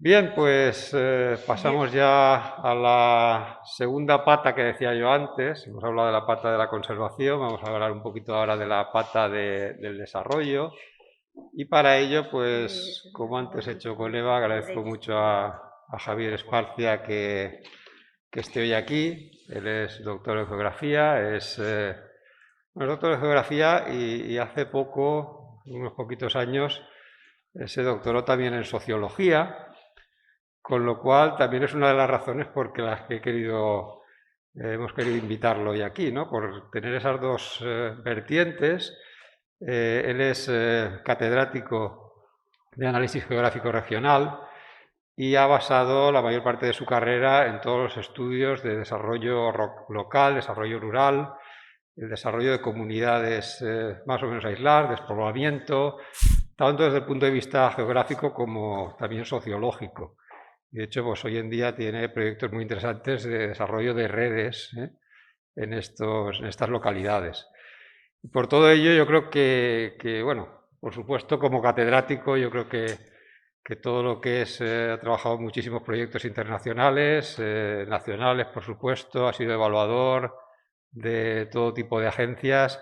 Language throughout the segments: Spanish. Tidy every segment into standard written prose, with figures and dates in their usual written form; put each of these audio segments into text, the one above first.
Bien, pues pasamos ya a la segunda pata que decía yo antes. Hemos hablado de la pata de la conservación, vamos a hablar un poquito ahora de la pata del desarrollo. Y para ello, pues como antes he hecho con Eva, agradezco mucho a Javier Esparcia que esté hoy aquí. Él es doctor en geografía, bueno, es doctor en geografía y hace poco, unos poquitos años, se doctoró también en sociología. Con lo cual, también es una de las razones por las que hemos querido invitarlo hoy aquí, ¿no? Por tener esas dos vertientes. Él es catedrático de análisis geográfico regional y ha basado la mayor parte de su carrera en todos los estudios de desarrollo local, desarrollo rural, el desarrollo de comunidades más o menos aisladas, despoblamiento, tanto desde el punto de vista geográfico como también sociológico. De hecho, pues hoy en día tiene proyectos muy interesantes de desarrollo de redes en estas localidades. Y por todo ello, yo creo bueno, por supuesto, como catedrático, yo creo que todo lo que ha trabajado en muchísimos proyectos internacionales, nacionales, por supuesto, ha sido evaluador de todo tipo de agencias,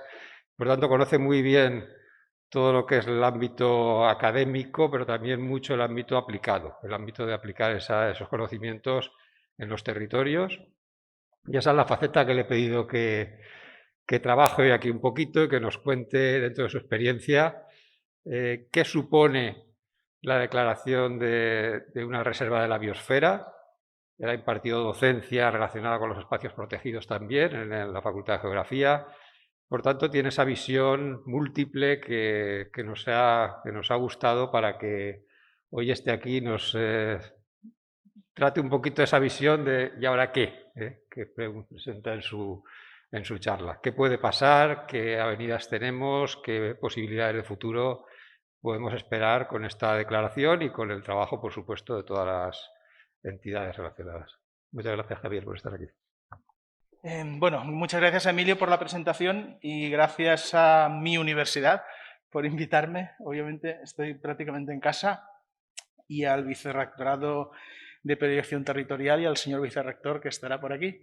por tanto, conoce muy bien todo lo que es el ámbito académico, pero también mucho el ámbito aplicado, el ámbito de aplicar esos conocimientos en los territorios. Y esa es la faceta que le he pedido que trabaje hoy aquí un poquito y que nos cuente dentro de su experiencia qué supone la declaración de una reserva de la biosfera. Él ha impartido docencia relacionada con los espacios protegidos también en la Facultad de Geografía. Por tanto, tiene esa visión múltiple que nos ha gustado para que hoy esté aquí y nos trate un poquito esa visión de ¿y ahora qué? Que presenta en su charla. ¿Qué puede pasar? ¿Qué avenidas tenemos? ¿Qué posibilidades de futuro podemos esperar con esta declaración y con el trabajo, por supuesto, de todas las entidades relacionadas? Muchas gracias, Javier, por estar aquí. Bueno, muchas gracias, Emilio, por la presentación y gracias a mi universidad por invitarme. Obviamente estoy prácticamente en casa y al vicerrectorado de Proyección Territorial y al señor vicerrector que estará por aquí.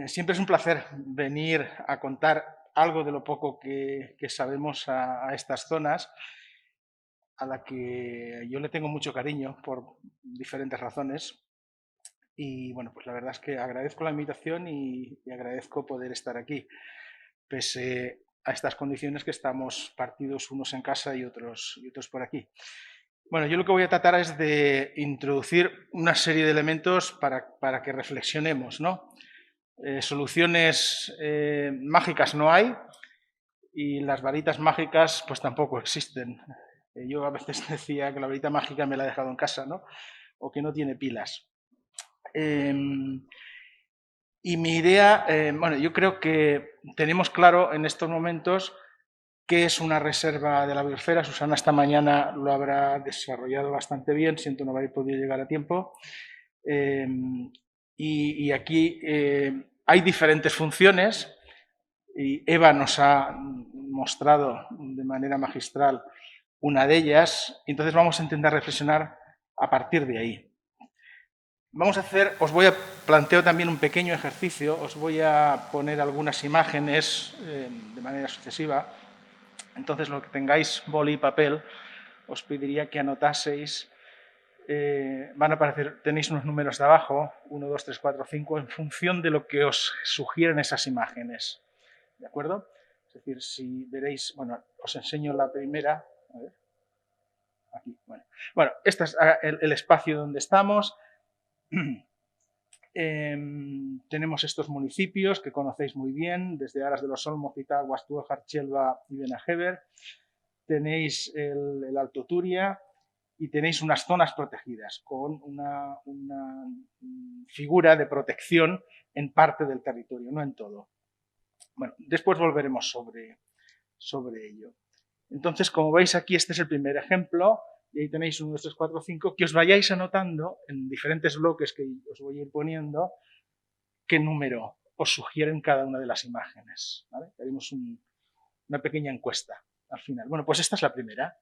Siempre es un placer venir a contar algo de lo poco que sabemos a estas zonas, a la que yo le tengo mucho cariño por diferentes razones. Y bueno, pues la verdad es que agradezco la invitación y agradezco poder estar aquí, pese a estas condiciones que estamos partidos unos en casa y otros por aquí. Bueno, yo lo que voy a tratar es de introducir una serie de elementos para que reflexionemos, ¿no? Soluciones mágicas no hay y las varitas mágicas pues tampoco existen. Yo a veces decía que la varita mágica me la he dejado en casa, ¿no? O que no tiene pilas. Eh, y mi idea, bueno, yo creo que tenemos claro en estos momentos qué es una reserva de la biosfera. Susana esta mañana lo habrá desarrollado bastante bien, siento no haber podido llegar a tiempo. Eh, y aquí hay diferentes funciones y Eva nos ha mostrado de manera magistral una de ellas, y entonces vamos a intentar reflexionar a partir de ahí. Vamos a hacer, os voy a planteo también un pequeño ejercicio, os voy a poner algunas imágenes de manera sucesiva. Entonces, lo que tengáis boli y papel, os pediría que anotaseis. Van a aparecer, tenéis unos números de abajo, 1, 2, 3, 4, 5, en función de lo que os sugieren esas imágenes. ¿De acuerdo? Es decir, si veréis, bueno, os enseño la primera. A ver, aquí, bueno, este es el espacio donde estamos. Tenemos estos municipios que conocéis muy bien, desde Aras de los Olmos, Zitar, Guastúa, Chelva y Benajever. Tenéis el Alto Turia y tenéis unas zonas protegidas con una figura de protección en parte del territorio, no en todo. Bueno, después volveremos sobre ello. Entonces, como veis aquí, este es el primer ejemplo. Y ahí tenéis 1, 2, 3, 4, 5, que os vayáis anotando en diferentes bloques que os voy a ir poniendo qué número os sugieren cada una de las imágenes. ¿Vale? Haremos una pequeña encuesta al final. Bueno, pues esta es la primera.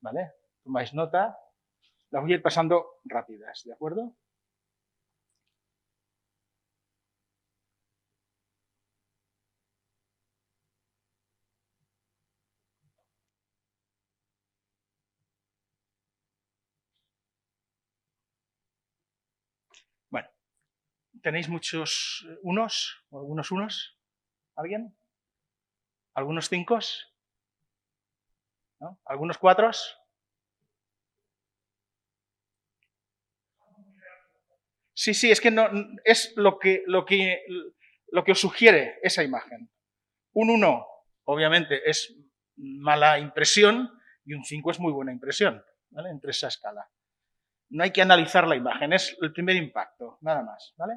¿Vale? Tomáis nota. Las voy a ir pasando rápidas, ¿de acuerdo? Bueno, ¿tenéis muchos unos o algunos unos? ¿Alguien? ¿Algunos cinco? ¿No? ¿Algunos cuatros? Sí, sí, es que no es lo que os sugiere esa imagen. Un 1, obviamente, es mala impresión y un 5 es muy buena impresión, ¿vale? Entre esa escala. No hay que analizar la imagen, es el primer impacto, nada más, ¿vale?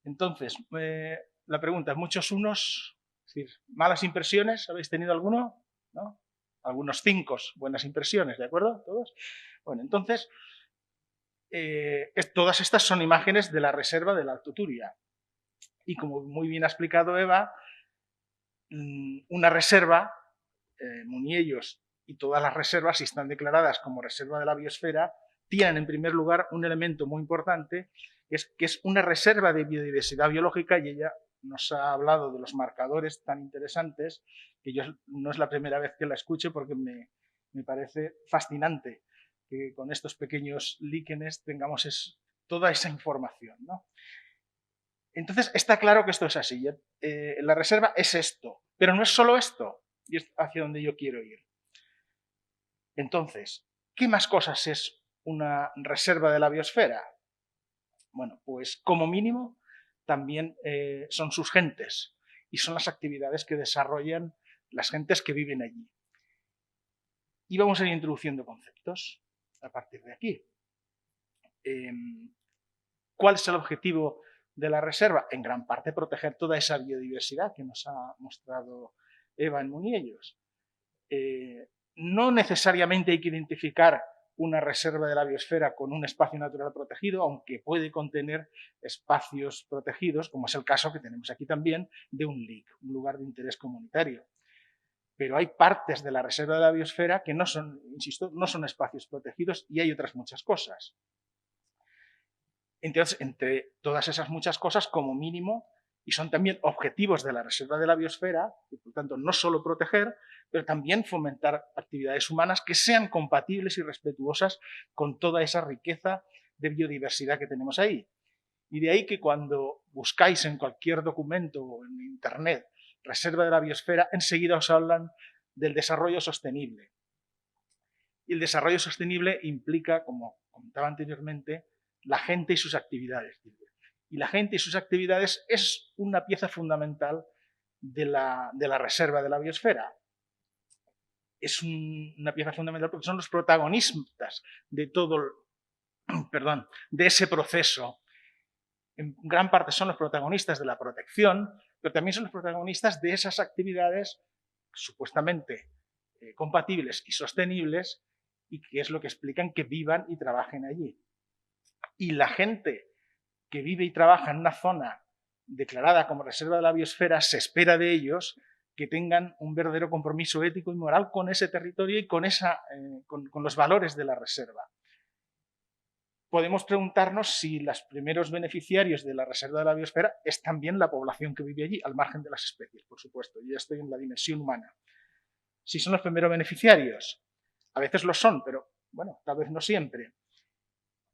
Entonces, la pregunta, ¿muchos unos? Es decir, ¿malas impresiones? ¿Habéis tenido alguno? ¿No? Algunos 5, buenas impresiones, ¿de acuerdo? ¿Todos? Bueno, entonces, todas estas son imágenes de la reserva del Alto Turia. Y como muy bien ha explicado Eva, una reserva, Muniellos y todas las reservas, si están declaradas como reserva de la biosfera, tienen en primer lugar un elemento muy importante, que es una reserva de biodiversidad biológica, y ella nos ha hablado de los marcadores tan interesantes, que yo no es la primera vez que la escucho porque me parece fascinante que con estos pequeños líquenes tengamos toda esa información, ¿no? Entonces, está claro que esto es así. La reserva es esto, pero no es solo esto, y es hacia donde yo quiero ir. Entonces, ¿qué más cosas es una reserva de la biosfera? Bueno, pues como mínimo también son sus gentes y son las actividades que desarrollan las gentes que viven allí. Y vamos a ir introduciendo conceptos a partir de aquí. ¿Cuál es el objetivo de la reserva? En gran parte proteger toda esa biodiversidad que nos ha mostrado Eva en Muniellos. No necesariamente hay que identificar una reserva de la biosfera con un espacio natural protegido, aunque puede contener espacios protegidos, como es el caso que tenemos aquí también de un LIC, un lugar de interés comunitario. Pero hay partes de la reserva de la biosfera que no son, insisto, no son espacios protegidos, y hay otras muchas cosas. Entonces, entre todas esas muchas cosas, como mínimo, y son también objetivos de la reserva de la biosfera, y por tanto no solo proteger, pero también fomentar actividades humanas que sean compatibles y respetuosas con toda esa riqueza de biodiversidad que tenemos ahí. Y de ahí que cuando buscáis en cualquier documento o en internet reserva de la biosfera, enseguida os hablan del desarrollo sostenible. Y el desarrollo sostenible implica, como comentaba anteriormente, la gente y sus actividades. Y la gente y sus actividades es una pieza fundamental de la reserva de la biosfera. Es una pieza fundamental porque son los protagonistas de todo, de ese proceso. En gran parte son los protagonistas de la protección, pero también son los protagonistas de esas actividades supuestamente compatibles y sostenibles, y que es lo que explican que vivan y trabajen allí. Y la gente que vive y trabaja en una zona declarada como reserva de la biosfera, se espera de ellos que tengan un verdadero compromiso ético y moral con ese territorio y con los valores de la reserva. Podemos preguntarnos si los primeros beneficiarios de la reserva de la biosfera es también la población que vive allí, al margen de las especies, por supuesto. Yo ya estoy en la dimensión humana. Si son los primeros beneficiarios, a veces lo son, pero bueno, tal vez no siempre.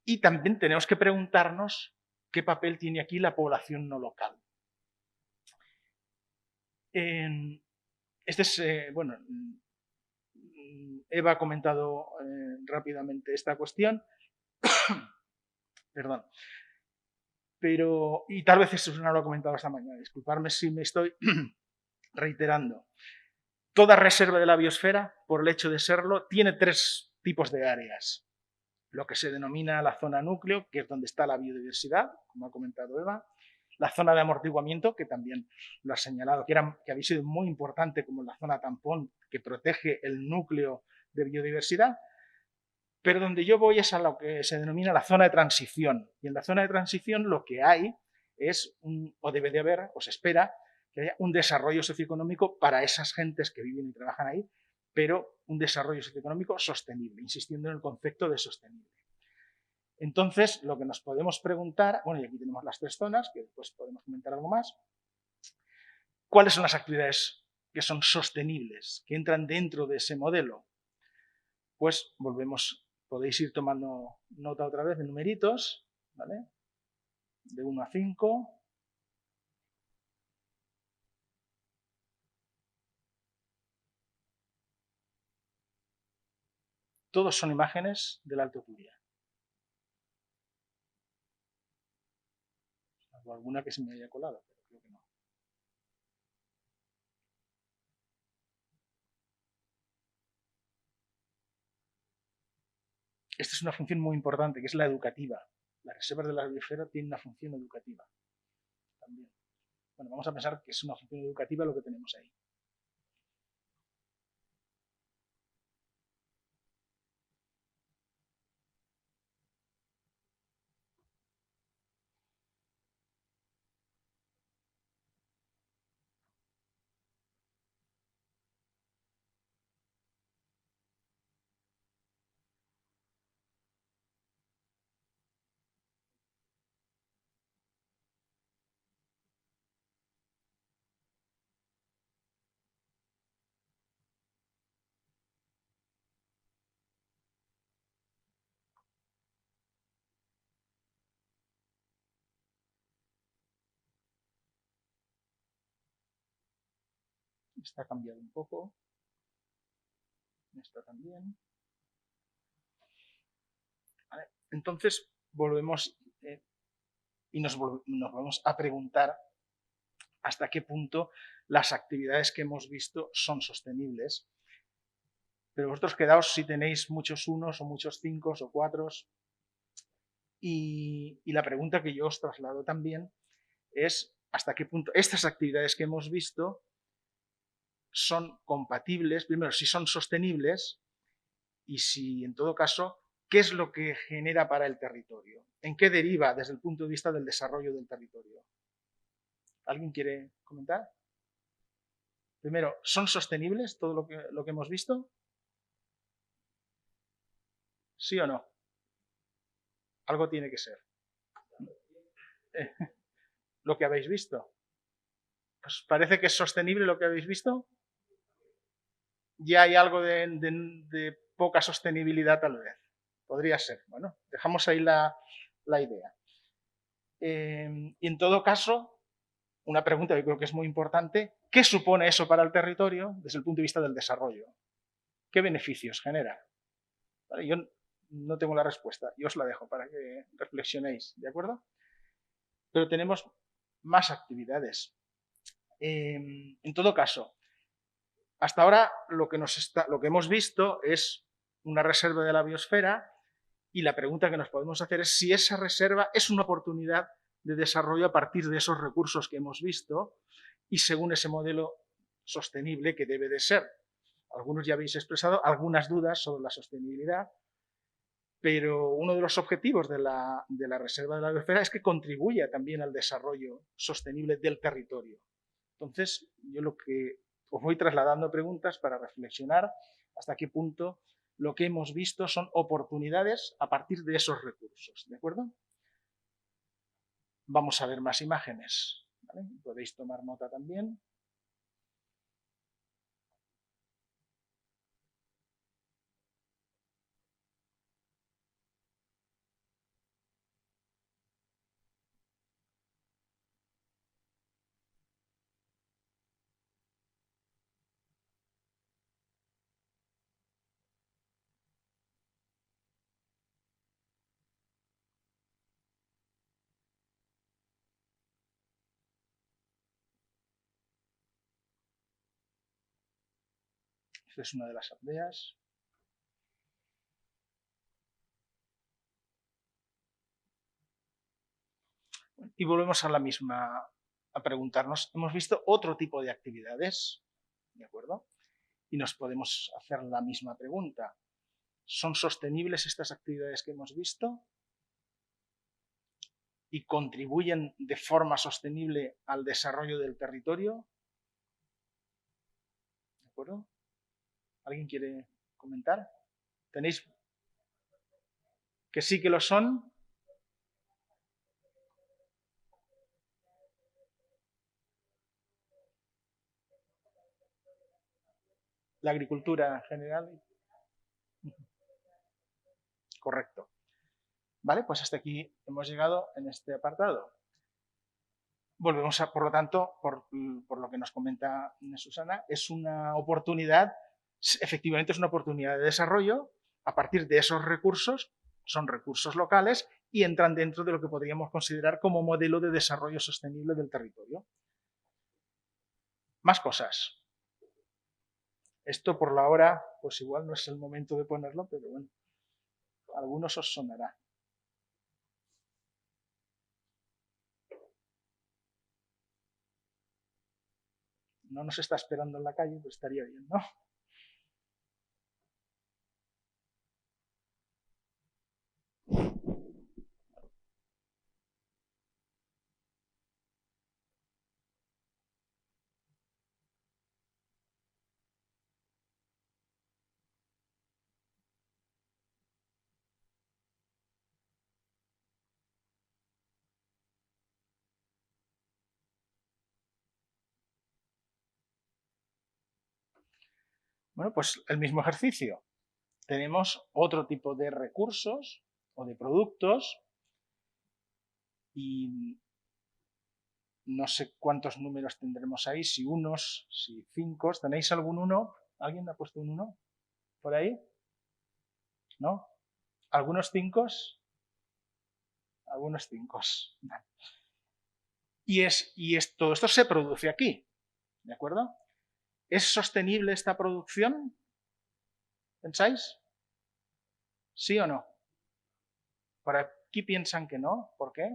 Y también tenemos que preguntarnos qué papel tiene aquí la población no local. Eva ha comentado rápidamente esta cuestión. Perdón. Y tal vez eso no lo he comentado esta mañana. Disculparme si me estoy reiterando. Toda reserva de la biosfera, por el hecho de serlo, tiene 3 tipos de áreas. Lo que se denomina la zona núcleo, que es donde está la biodiversidad, como ha comentado Eva. La zona de amortiguamiento, que también lo ha señalado, que había sido muy importante como la zona tampón, que protege el núcleo de biodiversidad. Pero donde yo voy es a lo que se denomina la zona de transición. Y en la zona de transición lo que hay es, o debe de haber, o se espera, que haya un desarrollo socioeconómico para esas gentes que viven y trabajan ahí, pero un desarrollo socioeconómico sostenible, insistiendo en el concepto de sostenible. Entonces, lo que nos podemos preguntar, bueno, y aquí tenemos las 3 zonas, que después podemos comentar algo más. ¿Cuáles son las actividades que son sostenibles, que entran dentro de ese modelo? Pues volvemos, podéis ir tomando nota otra vez de numeritos, ¿vale? De 1 a 5. Todos son imágenes del Alto Turia. O alguna que se me haya colado, pero creo que no. Esta es una función muy importante, que es la educativa. Las reservas de la biosfera tienen una función educativa también. Bueno, vamos a pensar que es una función educativa lo que tenemos ahí. Está cambiado un poco. Esta también. ¿Vale? Entonces, volvemos y nos vamos a preguntar hasta qué punto las actividades que hemos visto son sostenibles. Pero vosotros quedaos si tenéis muchos unos o muchos 5 o 4. Y la pregunta que yo os traslado también es hasta qué punto estas actividades que hemos visto son compatibles, primero, si son sostenibles y si, en todo caso, qué es lo que genera para el territorio, en qué deriva desde el punto de vista del desarrollo del territorio. ¿Alguien quiere comentar? Primero, ¿son sostenibles todo lo que hemos visto? ¿Sí o no? Algo tiene que ser. Lo que habéis visto. ¿Os parece que es sostenible lo que habéis visto? Ya hay algo de poca sostenibilidad tal vez. Podría ser. Bueno, dejamos ahí la idea. Y en todo caso, una pregunta que creo que es muy importante, ¿qué supone eso para el territorio desde el punto de vista del desarrollo? ¿Qué beneficios genera? ¿Vale? Yo no tengo la respuesta, yo os la dejo para que reflexionéis, ¿de acuerdo? Pero tenemos más actividades. En todo caso, hasta ahora lo que hemos visto es una reserva de la biosfera y la pregunta que nos podemos hacer es si esa reserva es una oportunidad de desarrollo a partir de esos recursos que hemos visto y según ese modelo sostenible que debe de ser. Algunos ya habéis expresado algunas dudas sobre la sostenibilidad, pero uno de los objetivos de la reserva de la biosfera es que contribuya también al desarrollo sostenible del territorio. Entonces, yo lo que os voy trasladando preguntas para reflexionar hasta qué punto lo que hemos visto son oportunidades a partir de esos recursos, ¿de acuerdo? Vamos a ver más imágenes, ¿vale? Podéis tomar nota también. Esta es una de las aldeas. Y volvemos a la misma, a preguntarnos, hemos visto otro tipo de actividades, ¿de acuerdo? Y nos podemos hacer la misma pregunta. ¿Son sostenibles estas actividades que hemos visto? ¿Y contribuyen de forma sostenible al desarrollo del territorio? ¿De acuerdo? ¿Alguien quiere comentar? ¿Tenéis que sí que lo son? La agricultura en general. Correcto. Vale, pues hasta aquí hemos llegado en este apartado. Volvemos a, por lo tanto, por lo que nos comenta Susana, es una oportunidad, efectivamente es una oportunidad de desarrollo a partir de esos recursos, son recursos locales y entran dentro de lo que podríamos considerar como modelo de desarrollo sostenible del territorio. Más cosas. Esto por la hora, pues igual no es el momento de ponerlo, pero bueno, a algunos os sonará. No nos está esperando en la calle, pues estaría bien, ¿no? Bueno, pues el mismo ejercicio. Tenemos otro tipo de recursos o de productos y no sé cuántos números tendremos ahí, si unos, si 5. ¿Tenéis algún uno? ¿Alguien ha puesto un 1 por ahí? ¿No? ¿Algunos 5? Algunos 5. Vale. Todo esto se produce aquí, ¿de acuerdo? ¿Es sostenible esta producción? ¿Pensáis? ¿Sí o no? Por aquí piensan que no. ¿Por qué?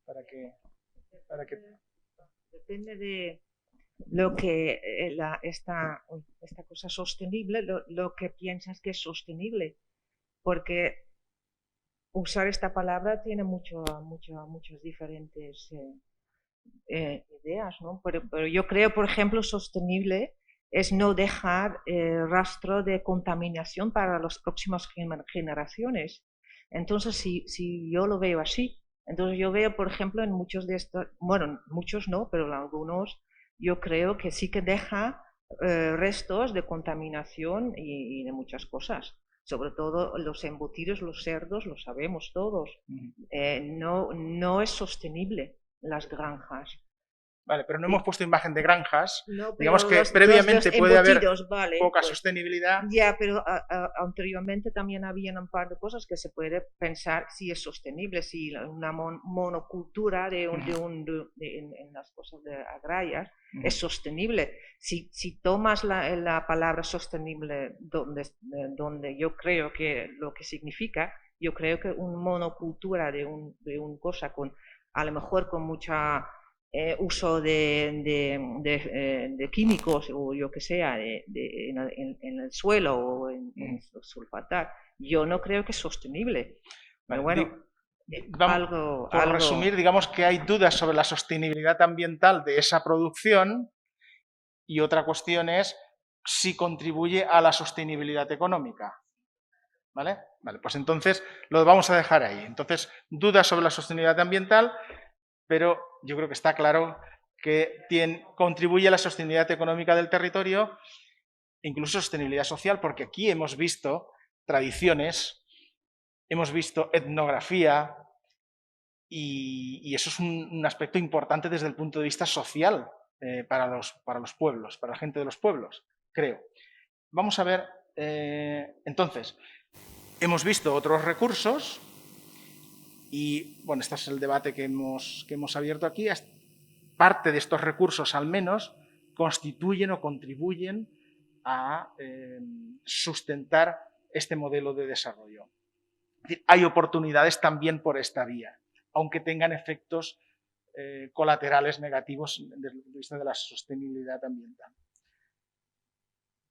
¿Para qué? Depende de lo que esta cosa sostenible, lo que piensas que es sostenible, porque usar esta palabra tiene muchas diferentes ideas, ¿no? Pero yo creo, por ejemplo, sostenible es no dejar rastro de contaminación para las próximas generaciones. Entonces, si yo lo veo así, entonces yo veo, por ejemplo, en muchos de estos, bueno, muchos no, pero en algunos yo creo que sí que deja restos de contaminación y de muchas cosas. Sobre todo los embutidos, los cerdos, lo sabemos todos. No es sostenible las granjas. Vale, pero no hemos puesto imagen de granjas. No, digamos que los previamente puede haber vale, poca pues, sostenibilidad. Ya, pero anteriormente también había un par de cosas que se puede pensar si es sostenible, si una monocultura en las cosas agrarias es sostenible. Si tomas la palabra sostenible donde yo creo que lo que significa, yo creo que una monocultura de un cosa con a lo mejor con mucha uso de químicos o yo que sea en el suelo o en sulfatar, yo no creo que es sostenible. Pero bueno, por resumir, digamos que hay dudas sobre la sostenibilidad ambiental de esa producción y otra cuestión es si contribuye a la sostenibilidad económica. ¿Vale? Vale, pues entonces lo vamos a dejar ahí. Entonces, dudas sobre la sostenibilidad ambiental, pero yo creo que está claro que contribuye a la sostenibilidad económica del territorio, incluso sostenibilidad social, porque aquí hemos visto tradiciones, hemos visto etnografía, y eso es un aspecto importante desde el punto de vista social para los pueblos, para la gente de los pueblos, creo. Vamos a ver, entonces, hemos visto otros recursos y, bueno, este es el debate que hemos abierto aquí. Parte de estos recursos, al menos, constituyen o contribuyen a sustentar este modelo de desarrollo. Es decir, hay oportunidades también por esta vía, aunque tengan efectos colaterales negativos desde el punto de vista de la sostenibilidad ambiental.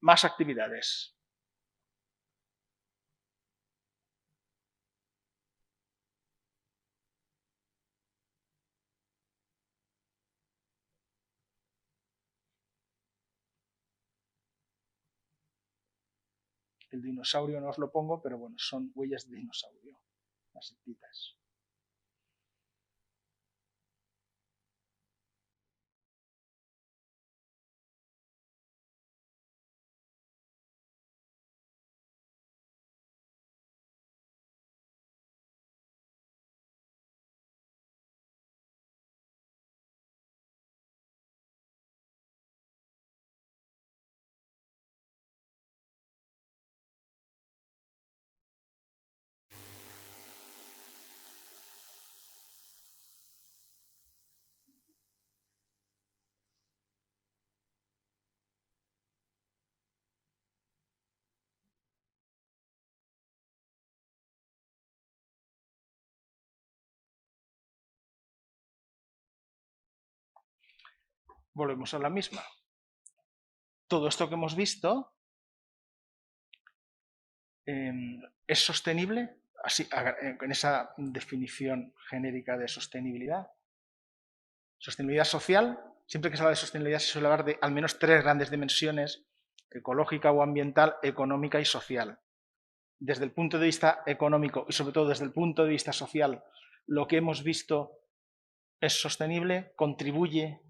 Más actividades. El dinosaurio no os lo pongo, pero bueno, son huellas de dinosaurio, las sectitas. Volvemos a la misma. Todo esto que hemos visto es sostenible, así, en esa definición genérica de sostenibilidad. Sostenibilidad social, siempre que se habla de sostenibilidad se suele hablar de al menos 3 grandes dimensiones: ecológica o ambiental, económica y social. Desde el punto de vista económico y sobre todo desde el punto de vista social, lo que hemos visto es sostenible, contribuye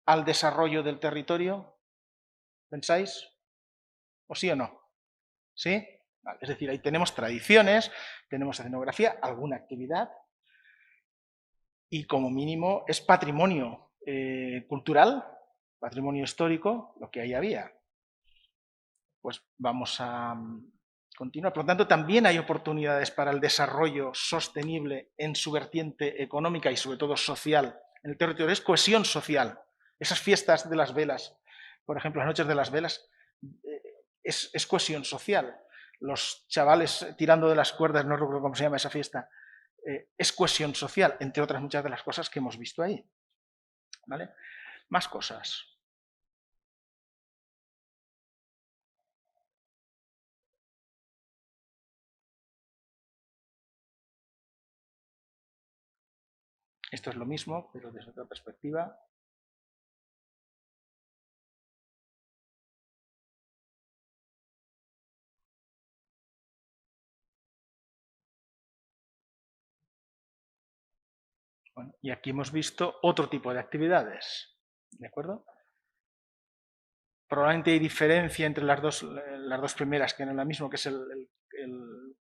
al desarrollo del territorio, ¿pensáis? ¿O sí o no? ¿Sí? Vale, es decir, ahí tenemos tradiciones, tenemos etnografía, alguna actividad, y como mínimo es patrimonio cultural, patrimonio histórico, lo que ahí había. Pues vamos a continuar. Por lo tanto, también hay oportunidades para el desarrollo sostenible en su vertiente económica y sobre todo social en el territorio. Es cohesión social. Esas fiestas de las velas, por ejemplo, las noches de las velas, es cohesión social. Los chavales tirando de las cuerdas, no recuerdo cómo se llama esa fiesta, es cohesión social, entre otras muchas de las cosas que hemos visto ahí. ¿Vale? Más cosas. Esto es lo mismo, pero desde otra perspectiva. Bueno, y aquí hemos visto otro tipo de actividades, ¿de acuerdo? Probablemente hay diferencia entre las dos primeras, que eran la misma, que es el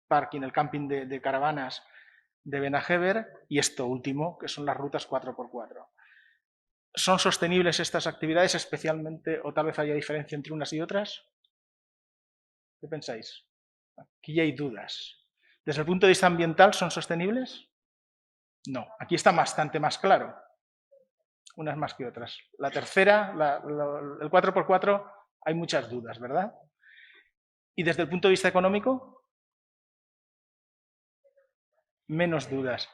parking, el camping de caravanas de Benajever, y esto último, que son las rutas 4x4. ¿Son sostenibles estas actividades especialmente, o tal vez haya diferencia entre unas y otras? ¿Qué pensáis? Aquí ya hay dudas. ¿Desde el punto de vista ambiental son sostenibles? No, aquí está bastante más claro. Unas más que otras. La tercera, el 4x4, hay muchas dudas, ¿verdad? ¿Y desde el punto de vista económico? Menos dudas.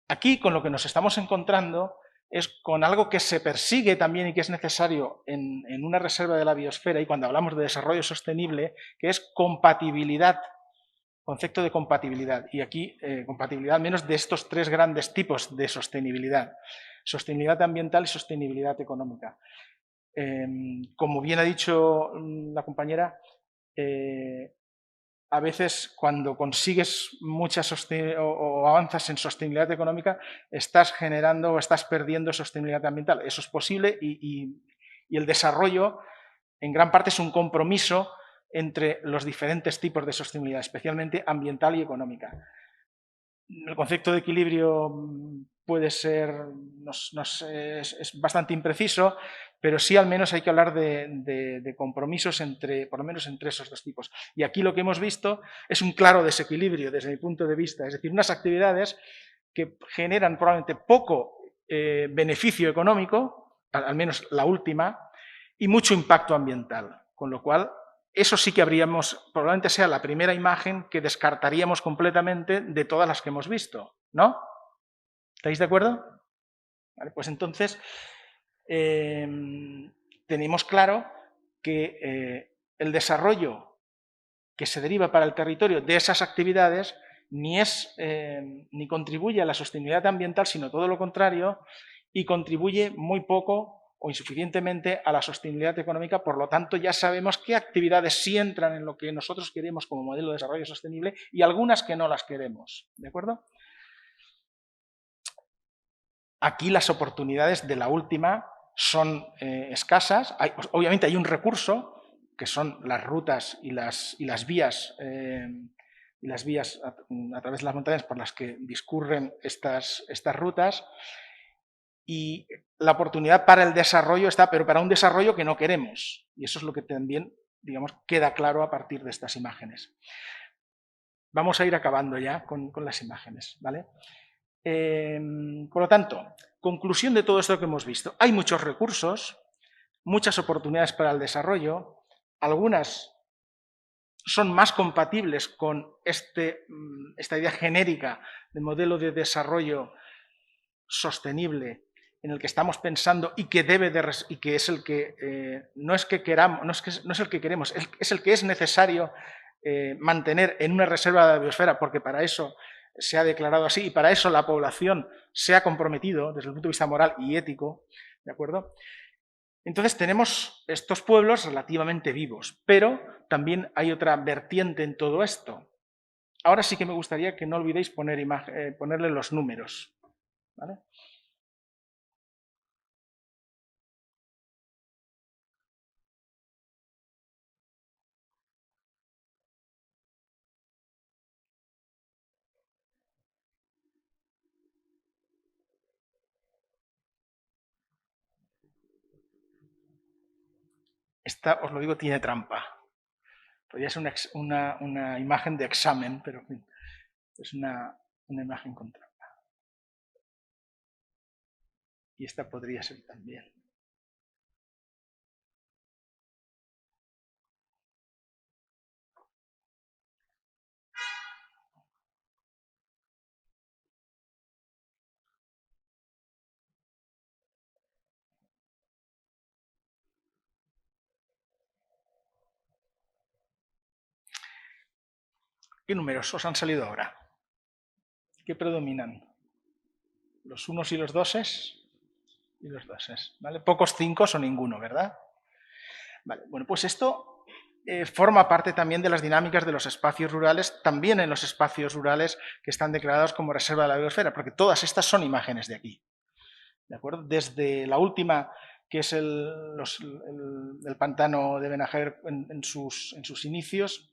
Aquí, con lo que nos estamos encontrando, es con algo que se persigue también y que es necesario en una reserva de la biosfera, y cuando hablamos de desarrollo sostenible, que es compatibilidad, concepto de compatibilidad. Y aquí, compatibilidad al menos de estos 3 grandes tipos de sostenibilidad: sostenibilidad ambiental y sostenibilidad económica. Como bien ha dicho la compañera, a veces cuando consigues o avanzas en sostenibilidad económica, estás generando o estás perdiendo sostenibilidad ambiental. Eso es posible y el desarrollo en gran parte es un compromiso entre los diferentes tipos de sostenibilidad, especialmente ambiental y económica. El concepto de equilibrio puede ser, es bastante impreciso, pero sí al menos hay que hablar de compromisos por lo menos entre esos dos tipos. Y aquí lo que hemos visto es un claro desequilibrio desde mi punto de vista, es decir, unas actividades que generan probablemente poco beneficio económico, al menos la última, y mucho impacto ambiental, con lo cual eso sí que probablemente sea la primera imagen que descartaríamos completamente de todas las que hemos visto, ¿no? ¿Estáis de acuerdo? Vale, pues entonces tenemos claro que el desarrollo que se deriva para el territorio de esas actividades ni contribuye a la sostenibilidad ambiental, sino todo lo contrario, y contribuye muy poco o insuficientemente a la sostenibilidad económica, por lo tanto ya sabemos qué actividades sí entran en lo que nosotros queremos como modelo de desarrollo sostenible y algunas que no las queremos, ¿de acuerdo? Aquí las oportunidades de la última son escasas. Obviamente hay un recurso, que son las rutas y las vías a través de las montañas por las que discurren estas rutas, y la oportunidad para el desarrollo está, pero para un desarrollo que no queremos, y eso es lo que también, digamos, queda claro a partir de estas imágenes. Vamos a ir acabando ya con las imágenes, ¿vale? Por lo tanto, conclusión de todo esto que hemos visto. Hay muchos recursos, muchas oportunidades para el desarrollo, algunas son más compatibles con esta idea genérica de modelo de desarrollo sostenible en el que estamos pensando y que es el que no es que queramos, no es el que queremos, es el que es necesario mantener en una reserva de la biosfera, porque para eso se ha declarado así y para eso la población se ha comprometido desde el punto de vista moral y ético, ¿de acuerdo? Entonces tenemos estos pueblos relativamente vivos, pero también hay otra vertiente en todo esto. Ahora sí que me gustaría que no olvidéis ponerle los números, ¿vale? Esta, os lo digo, tiene trampa. Podría ser una imagen de examen, pero en fin, es una imagen con trampa. Y esta podría ser también. ¿Qué números os han salido ahora? ¿Qué predominan? ¿Los unos y los doses? Y los doses, ¿vale? Pocos 5 o ninguno, ¿verdad? Vale, bueno, pues esto forma parte también de las dinámicas de los espacios rurales, también en los espacios rurales que están declarados como reserva de la biosfera, porque todas estas son imágenes de aquí, ¿de acuerdo? Desde la última, que es el pantano de Benajer en sus inicios,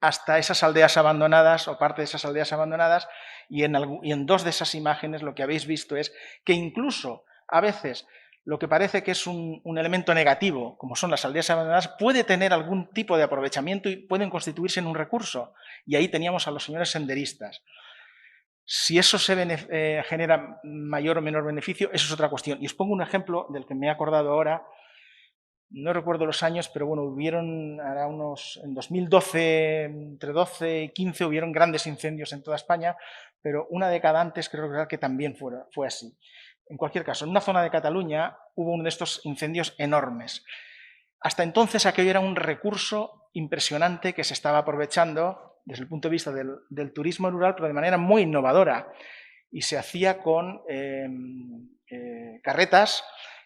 hasta esas aldeas abandonadas o parte de esas aldeas abandonadas, y en dos de esas imágenes lo que habéis visto es que incluso a veces lo que parece que es un elemento negativo, como son las aldeas abandonadas, puede tener algún tipo de aprovechamiento y pueden constituirse en un recurso. Y ahí teníamos a los señores senderistas. Si eso genera mayor o menor beneficio, eso es otra cuestión. Y os pongo un ejemplo del que me he acordado ahora. No recuerdo los años, pero bueno, hubieron en 2012, entre 12 y 15, hubieron grandes incendios en toda España, pero una década antes creo que también fue así. En cualquier caso, en una zona de Cataluña hubo uno de estos incendios enormes. Hasta entonces aquello era un recurso impresionante que se estaba aprovechando desde el punto de vista del turismo rural, pero de manera muy innovadora. Y se hacía con carretas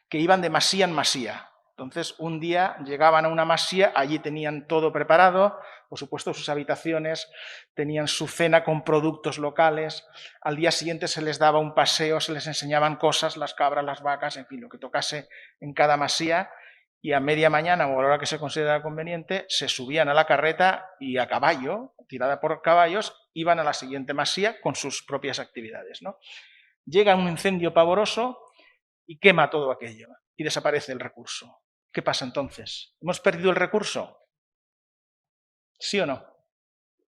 que iban de masía en masía. Entonces, un día llegaban a una masía, allí tenían todo preparado, por supuesto sus habitaciones, tenían su cena con productos locales, al día siguiente se les daba un paseo, se les enseñaban cosas, las cabras, las vacas, en fin, lo que tocase en cada masía, y a media mañana o a la hora que se considerara conveniente, se subían a la carreta y a caballo, tirada por caballos, iban a la siguiente masía con sus propias actividades, ¿no? Llega un incendio pavoroso y quema todo aquello, y desaparece el recurso. ¿Qué pasa entonces? ¿Hemos perdido el recurso? ¿Sí o no?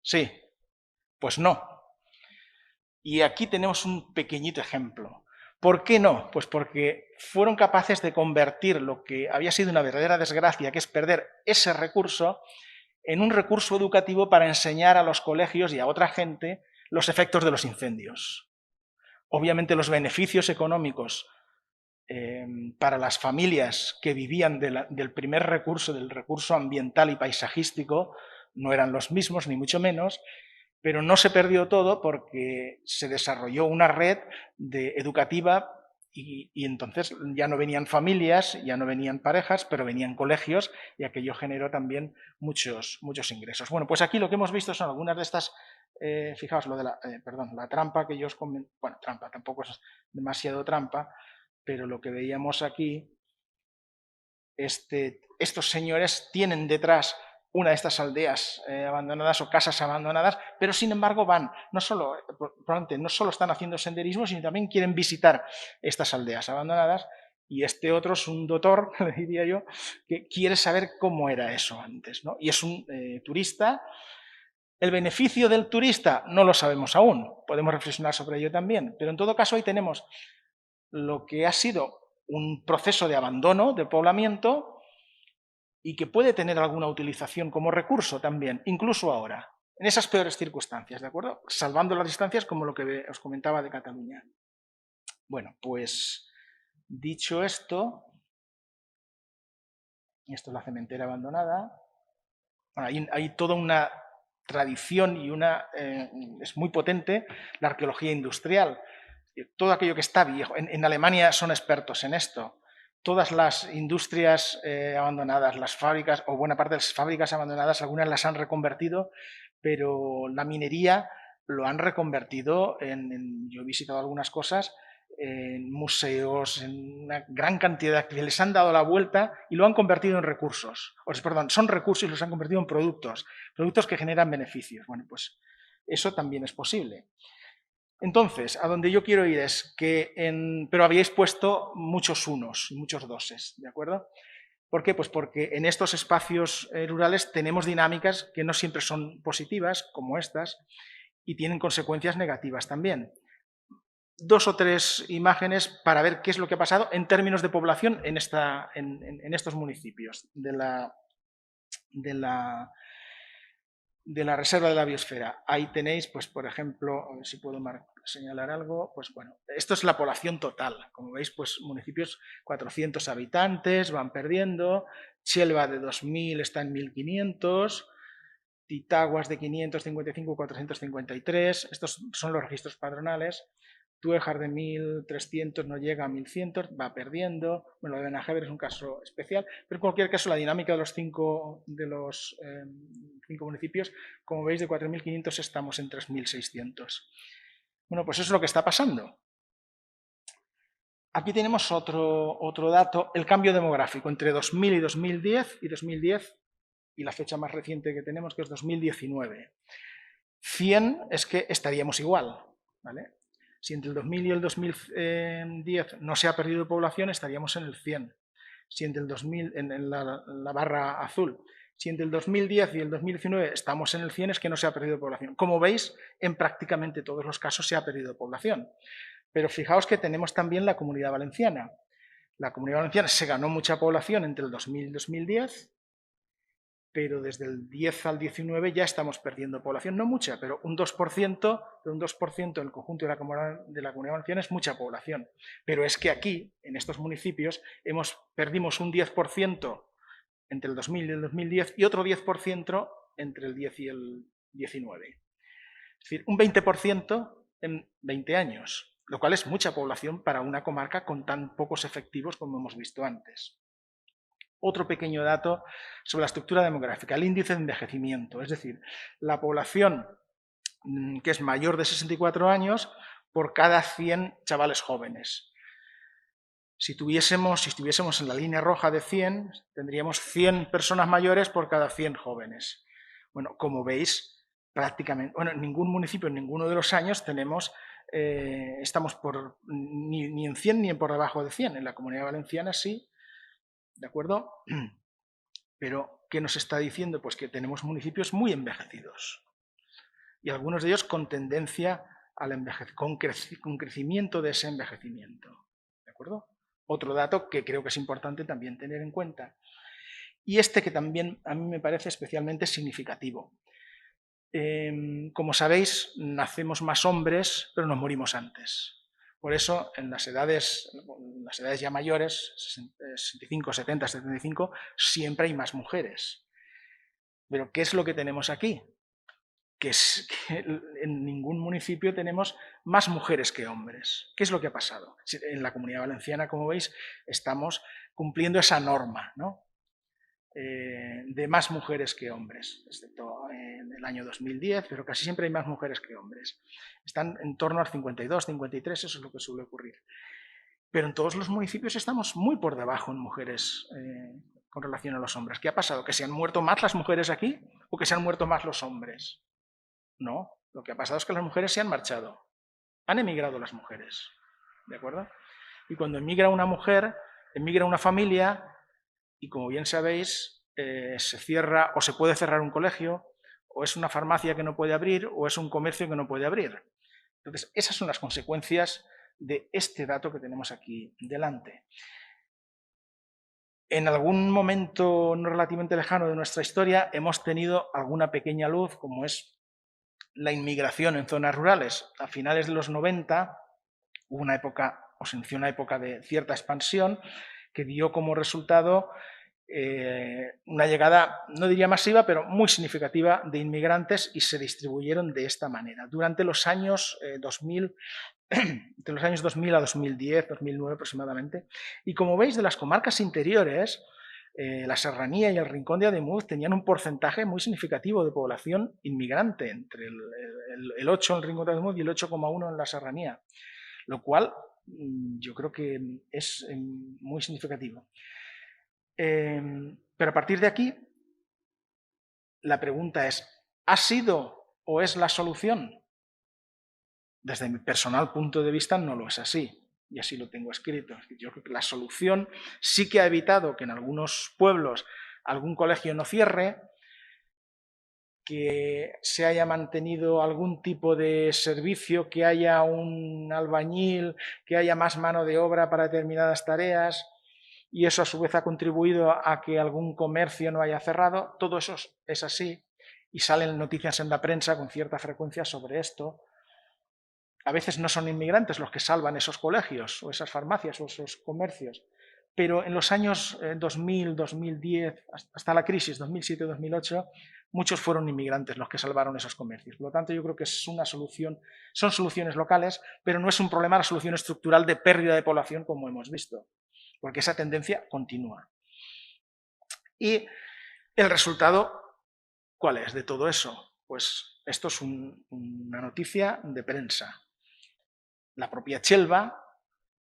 Sí. Pues no. Y aquí tenemos un pequeñito ejemplo. ¿Por qué no? Pues porque fueron capaces de convertir lo que había sido una verdadera desgracia, que es perder ese recurso, en un recurso educativo para enseñar a los colegios y a otra gente los efectos de los incendios. Obviamente los beneficios económicos para las familias que vivían del primer recurso, del recurso ambiental y paisajístico, no eran los mismos, ni mucho menos, pero no se perdió todo porque se desarrolló una red educativa Y entonces ya no venían familias, ya no venían parejas, pero venían colegios y aquello generó también muchos ingresos. Bueno, pues aquí lo que hemos visto son algunas de estas, fijaos, lo de la trampa que yo os comenté, bueno, trampa, tampoco es demasiado trampa, pero lo que veíamos aquí, estos señores tienen detrás una de estas aldeas abandonadas o casas abandonadas, pero sin embargo van, probablemente no solo están haciendo senderismo, sino también quieren visitar estas aldeas abandonadas, y este otro es un doctor, le diría yo, que quiere saber cómo era eso antes, ¿no? Y es un turista. El beneficio del turista no lo sabemos aún, podemos reflexionar sobre ello también, pero en todo caso ahí tenemos lo que ha sido un proceso de abandono, de poblamiento, y que puede tener alguna utilización como recurso también, incluso ahora, en esas peores circunstancias, ¿de acuerdo? Salvando las distancias como lo que os comentaba de Cataluña. Bueno, pues dicho esto, esto es la cementera abandonada. Bueno, hay toda una tradición y es muy potente la arqueología industrial. Todo aquello que está viejo. En Alemania son expertos en esto. Todas las industrias abandonadas, las fábricas, o buena parte de las fábricas abandonadas, algunas las han reconvertido, pero la minería lo han reconvertido yo he visitado algunas cosas, en museos, en una gran cantidad de actividades, les han dado la vuelta y lo han convertido en recursos. Perdón, son recursos y los han convertido en productos que generan beneficios. Bueno, pues eso también es posible. Entonces, a donde yo quiero ir es que, pero habíais puesto muchos unos y muchos doses, ¿de acuerdo? ¿Por qué? Pues porque en estos espacios rurales tenemos dinámicas que no siempre son positivas, como estas, y tienen consecuencias negativas también. 2 o 3 imágenes para ver qué es lo que ha pasado en términos de población en estos municipios de la reserva de la biosfera. Ahí tenéis, pues por ejemplo, a ver si puedo señalar algo, pues bueno, esto es la población total. Como veis, pues municipios 400 habitantes, van perdiendo, Chelva de 2000 está en 1500, Titaguas de 555, 453, estos son los registros padronales. Túejar de 1300 no llega a 1100, va perdiendo. Bueno, lo de Benajever es un caso especial, pero en cualquier caso la dinámica de los cinco municipios, como veis, de 4500 estamos en 3600. Bueno, pues eso es lo que está pasando. Aquí tenemos otro dato, el cambio demográfico entre 2000 y 2010 y la fecha más reciente que tenemos, que es 2019. 100 es que estaríamos igual, ¿vale? Si entre el 2000 y el 2010 no se ha perdido población, estaríamos en el 100. Si entre el 2000, en la barra azul, si entre el 2010 y el 2019 estamos en el 100, es que no se ha perdido población. Como veis, en prácticamente todos los casos se ha perdido población. Pero fijaos que tenemos también la Comunidad Valenciana. La Comunidad Valenciana se ganó mucha población entre el 2000 y el 2010, pero desde el 10 al 19 ya estamos perdiendo población, no mucha, pero un 2%, en el conjunto de la Comunidad Valenciana es mucha población. Pero es que aquí, en estos municipios, perdimos un 10% entre el 2000 y el 2010 y otro 10% entre el 10 y el 19. Es decir, un 20% en 20 años, lo cual es mucha población para una comarca con tan pocos efectivos como hemos visto antes. Otro pequeño dato sobre la estructura demográfica, el índice de envejecimiento, es decir, la población que es mayor de 64 años por cada 100 chavales jóvenes. Si estuviésemos en la línea roja de 100, tendríamos 100 personas mayores por cada 100 jóvenes. Bueno, como veis, prácticamente, en ningún municipio, en ninguno de los años estamos ni en 100 ni por debajo de 100. En la Comunidad Valenciana sí, ¿de acuerdo? Pero, ¿qué nos está diciendo? Pues que tenemos municipios muy envejecidos. Y algunos de ellos con tendencia al con crecimiento de ese envejecimiento. ¿De acuerdo? Otro dato que creo que es importante también tener en cuenta. Y que también a mí me parece especialmente significativo. Como sabéis, nacemos más hombres, pero nos morimos antes. Por eso, en las edades ya mayores, 65, 70, 75, siempre hay más mujeres. Pero, ¿qué es lo que tenemos aquí? que en ningún municipio tenemos más mujeres que hombres. ¿Qué es lo que ha pasado? En la Comunidad Valenciana, como veis, estamos cumpliendo esa norma, ¿no? De más mujeres que hombres, excepto en el año 2010, pero casi siempre hay más mujeres que hombres. Están en torno al 52, 53, eso es lo que suele ocurrir. Pero en todos los municipios estamos muy por debajo en mujeres con relación a los hombres. ¿Qué ha pasado? ¿Que se han muerto más las mujeres aquí o que se han muerto más los hombres? No, lo que ha pasado es que las mujeres se han marchado, han emigrado las mujeres, ¿de acuerdo? Y cuando emigra una mujer, emigra una familia, y como bien sabéis, se cierra o se puede cerrar un colegio, o es una farmacia que no puede abrir, o es un comercio que no puede abrir. Entonces, esas son las consecuencias de este dato que tenemos aquí delante. En algún momento no relativamente lejano de nuestra historia hemos tenido alguna pequeña luz, como es la inmigración en zonas rurales. A finales de los 90 hubo una época, o se inició una época de cierta expansión que dio como resultado una llegada, no diría masiva, pero muy significativa de inmigrantes, y se distribuyeron de esta manera. Durante los años 2000, entre los años 2000 a 2010, 2009 aproximadamente, y como veis, de las comarcas interiores, la Serranía y el Rincón de Ademuz tenían un porcentaje muy significativo de población inmigrante, entre el 8 en el Rincón de Ademuz y el 8,1 en la Serranía, lo cual yo creo que es muy significativo. Pero a partir de aquí, la pregunta es, ¿ha sido o es la solución? Desde mi personal punto de vista no lo es así, y así lo tengo escrito. Yo creo que la solución sí que ha evitado que en algunos pueblos algún colegio no cierre, que se haya mantenido algún tipo de servicio, que haya un albañil, que haya más mano de obra para determinadas tareas, y eso a su vez ha contribuido a que algún comercio no haya cerrado. Todo eso es así, y salen noticias en la prensa con cierta frecuencia sobre esto. A veces no son inmigrantes los que salvan esos colegios o esas farmacias o esos comercios, pero en los años 2000, 2010, hasta la crisis 2007-2008, muchos fueron inmigrantes los que salvaron esos comercios. Por lo tanto, yo creo que es una solución, son soluciones locales, pero no es un problema la solución estructural de pérdida de población como hemos visto, porque esa tendencia continúa. Y el resultado, ¿cuál es de todo eso? Pues esto es una noticia de prensa. La propia Chelva,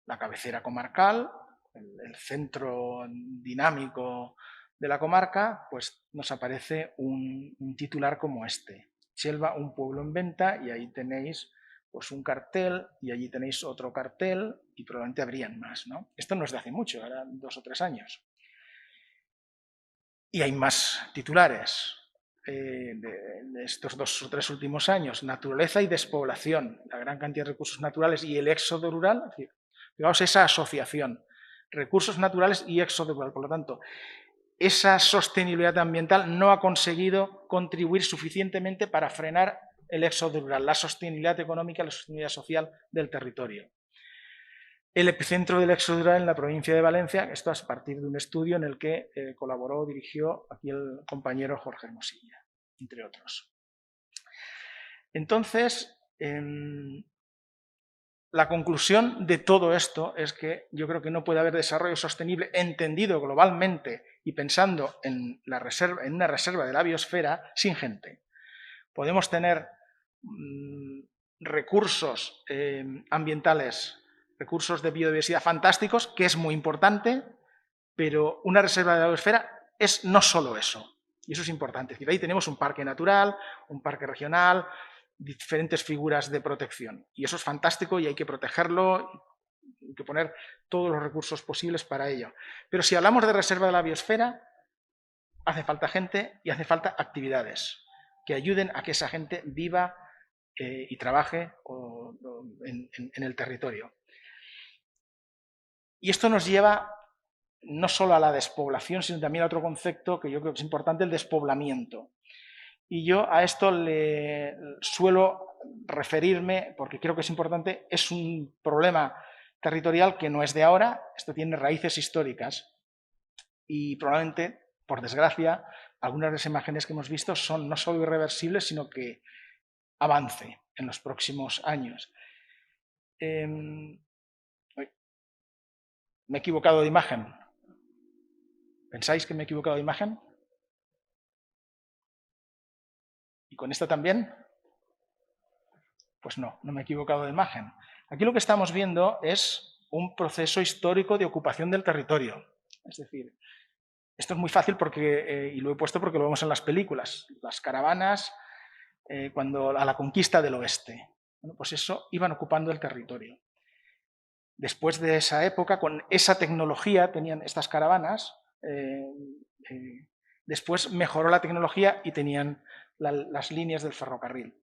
la cabecera comarcal, el centro dinámico de la comarca, pues nos aparece un titular como este. Chelva, un pueblo en venta, y ahí tenéis pues un cartel, y allí tenéis otro cartel, y probablemente habrían más, ¿no? Esto no es de hace mucho, era 2 o 3 años. Y hay más titulares de estos 2 o 3 últimos años. Naturaleza y despoblación, la gran cantidad de recursos naturales y el éxodo rural. Es decir, fijaos esa asociación, recursos naturales y éxodo rural. Por lo tanto, esa sostenibilidad ambiental no ha conseguido contribuir suficientemente para frenar el éxodo rural, la sostenibilidad económica, la sostenibilidad social del territorio. El epicentro del éxodo rural en la provincia de Valencia, esto es a partir de un estudio en el que colaboró, dirigió aquí el compañero Jorge Hermosilla, entre otros. Entonces, la conclusión de todo esto es que yo creo que no puede haber desarrollo sostenible entendido globalmente y pensando en una reserva de la biosfera sin gente. Podemos tener recursos ambientales, recursos de biodiversidad fantásticos, que es muy importante, pero una reserva de la biosfera es no solo eso, y eso es importante. Es decir, ahí tenemos un parque natural, un parque regional, diferentes figuras de protección, y eso es fantástico y hay que protegerlo, hay que poner todos los recursos posibles para ello. Pero si hablamos de reserva de la biosfera, hace falta gente y hace falta actividades que ayuden a que esa gente viva y trabaje en el territorio. Y esto nos lleva no solo a la despoblación, sino también a otro concepto que yo creo que es importante, el despoblamiento. Y yo a esto le suelo referirme, porque creo que es importante, es un problema territorial que no es de ahora, esto tiene raíces históricas y probablemente, por desgracia, algunas de las imágenes que hemos visto son no solo irreversibles, sino que avance en los próximos años. Me he equivocado de imagen. ¿Pensáis que me he equivocado de imagen? ¿Y con esta también? Pues no, no me he equivocado de imagen. Aquí lo que estamos viendo es un proceso histórico de ocupación del territorio. Es decir, esto es muy fácil porque, y lo he puesto porque lo vemos en las películas, las caravanas a la conquista del oeste. Bueno, pues eso, iban ocupando el territorio. Después de esa época, con esa tecnología, tenían estas caravanas, después mejoró la tecnología y tenían las líneas del ferrocarril.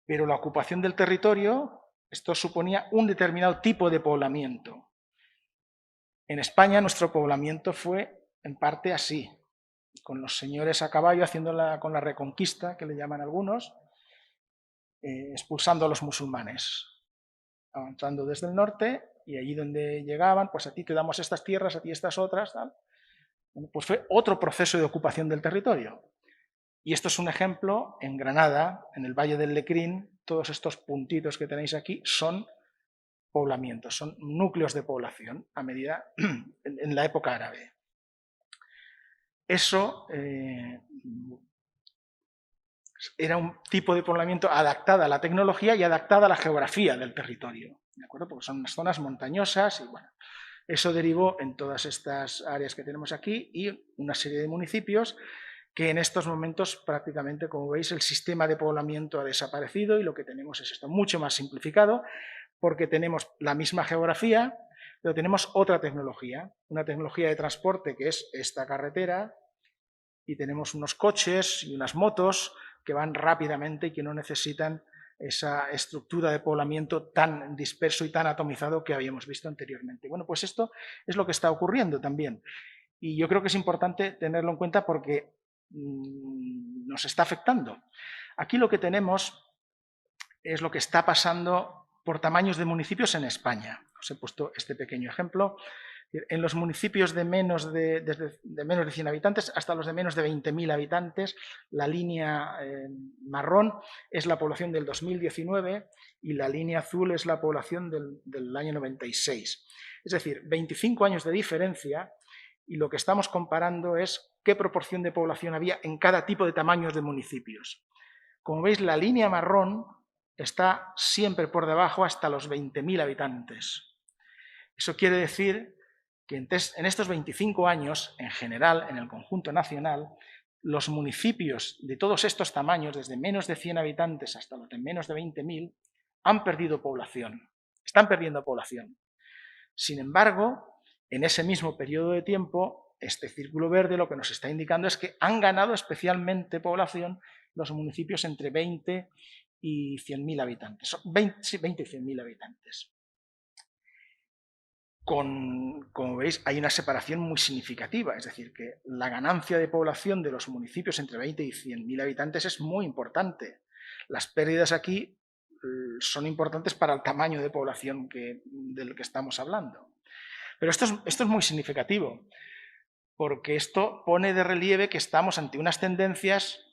Pero la ocupación del territorio, esto suponía un determinado tipo de poblamiento. En España nuestro poblamiento fue en parte así, con los señores a caballo haciéndola con la reconquista, que le llaman algunos, expulsando a los musulmanes, avanzando desde el norte y allí donde llegaban, pues a ti te damos estas tierras, a ti estas otras, tal. Bueno, pues fue otro proceso de ocupación del territorio. Y esto es un ejemplo en Granada, en el Valle del Lecrín, todos estos puntitos que tenéis aquí son poblamientos, son núcleos de población a medida en la época árabe. Eso era un tipo de poblamiento adaptada a la tecnología y adaptada a la geografía del territorio, ¿de acuerdo? Porque son unas zonas montañosas y bueno, eso derivó en todas estas áreas que tenemos aquí y una serie de municipios que en estos momentos prácticamente, como veis, el sistema de poblamiento ha desaparecido y lo que tenemos es esto mucho más simplificado porque tenemos la misma geografía, pero tenemos otra tecnología, una tecnología de transporte que es esta carretera y tenemos unos coches y unas motos que van rápidamente y que no necesitan esa estructura de poblamiento tan disperso y tan atomizado que habíamos visto anteriormente. Bueno, pues esto es lo que está ocurriendo también y yo creo que es importante tenerlo en cuenta porque nos está afectando. Aquí lo que tenemos es lo que está pasando por tamaños de municipios en España. Os he puesto este pequeño ejemplo. En los municipios de menos de 100 habitantes hasta los de menos de 20.000 habitantes, la línea marrón es la población del 2019 y la línea azul es la población del año 96. Es decir, 25 años de diferencia y lo que estamos comparando es qué proporción de población había en cada tipo de tamaños de municipios. Como veis, la línea marrón está siempre por debajo hasta los 20.000 habitantes. Eso quiere decir que en estos 25 años, en general, en el conjunto nacional, los municipios de todos estos tamaños, desde menos de 100 habitantes hasta los de menos de 20.000, han perdido población, están perdiendo población. Sin embargo, en ese mismo periodo de tiempo, este círculo verde lo que nos está indicando es que han ganado especialmente población los municipios entre 20 y 100.000 habitantes, 20 y 100.000 habitantes. Como veis, hay una separación muy significativa, es decir, que la ganancia de población de los municipios entre 20 y 100.000 habitantes es muy importante. Las pérdidas aquí son importantes para el tamaño de población del que estamos hablando. Pero esto es muy significativo, porque esto pone de relieve que estamos ante unas tendencias,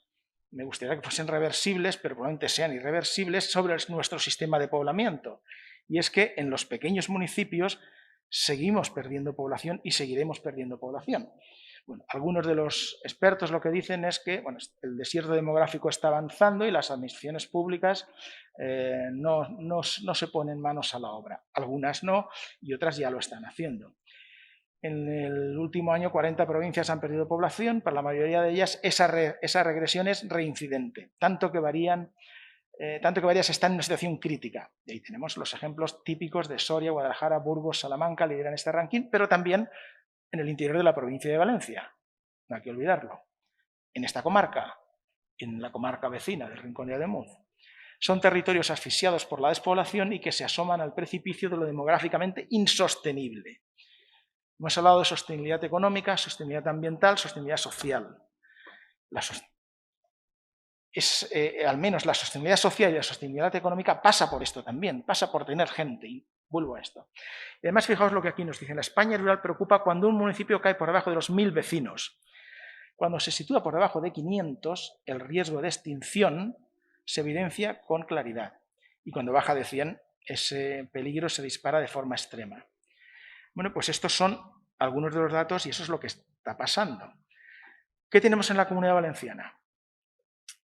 me gustaría que fuesen reversibles, pero probablemente sean irreversibles, sobre nuestro sistema de poblamiento. Y es que en los pequeños municipios seguimos perdiendo población y seguiremos perdiendo población. Bueno, algunos de los expertos lo que dicen es que el desierto demográfico está avanzando y las administraciones públicas no se ponen manos a la obra. Algunas no y otras ya lo están haciendo. En el último año 40 provincias han perdido población, para la mayoría de ellas esa regresión es reincidente, tanto que varias están en una situación crítica. Y ahí tenemos los ejemplos típicos de Soria, Guadalajara, Burgos, Salamanca, lideran este ranking, pero también en el interior de la provincia de Valencia, no hay que olvidarlo, en esta comarca, en la comarca vecina del Rincón de Ademuz. Son territorios asfixiados por la despoblación y que se asoman al precipicio de lo demográficamente insostenible. Hemos hablado de sostenibilidad económica, sostenibilidad ambiental, sostenibilidad social. Al menos la sostenibilidad social y la sostenibilidad económica pasa por esto también, pasa por tener gente, y vuelvo a esto. Y además, fijaos lo que aquí nos dicen, la España rural preocupa cuando un municipio cae por debajo de los 1.000 vecinos. Cuando se sitúa por debajo de 500, el riesgo de extinción se evidencia con claridad. Y cuando baja de 100, ese peligro se dispara de forma extrema. Bueno, pues estos son algunos de los datos y eso es lo que está pasando. ¿Qué tenemos en la Comunidad Valenciana?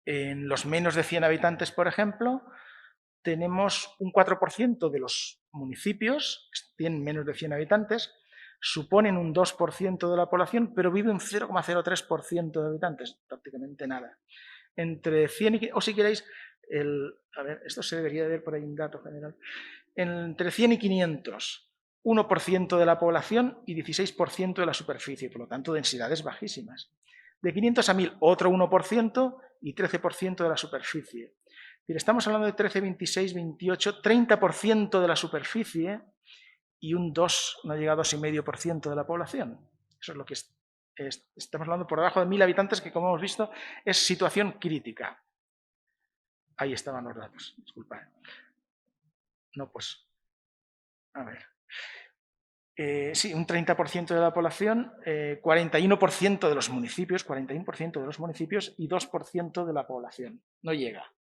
En los menos de 100 habitantes, por ejemplo, tenemos un 4% de los municipios, que tienen menos de 100 habitantes, suponen un 2% de la población, pero vive un 0,03% de habitantes, prácticamente nada. Entre 100 y... o si queréis, a ver, esto se debería de ver por ahí un dato general. Entre 100 y 500, 1% de la población y 16% de la superficie, por lo tanto, densidades bajísimas. De 500 a 1000, otro 1% y 13% de la superficie. Estamos hablando de 13, 26, 28, 30% de la superficie y un 2, no llega a 2,5% de la población. Eso es lo que estamos hablando por debajo de 1000 habitantes, que como hemos visto es situación crítica. Ahí estaban los datos, disculpad. No, pues, a ver. Sí, un 30% de la población, 41% de los municipios, 41% de los municipios y 2% de la población. No llega.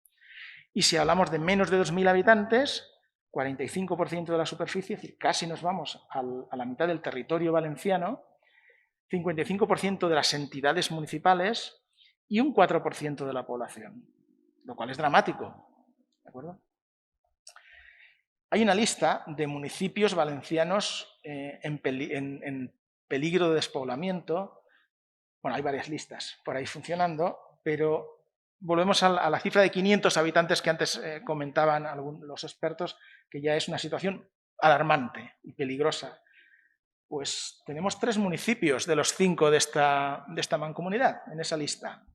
Y si hablamos de menos de 2000 habitantes, 45% de la superficie, es decir, casi nos vamos a la mitad del territorio valenciano, 55% de las entidades municipales y un 4% de la población, lo cual es dramático. ¿De acuerdo? Hay una lista de municipios valencianos en peligro de despoblamiento. Bueno, hay varias listas por ahí funcionando, pero volvemos a la cifra de 500 habitantes que antes comentaban los expertos, que ya es una situación alarmante y peligrosa. Pues tenemos 3 municipios de los 5 de esta mancomunidad en esa lista.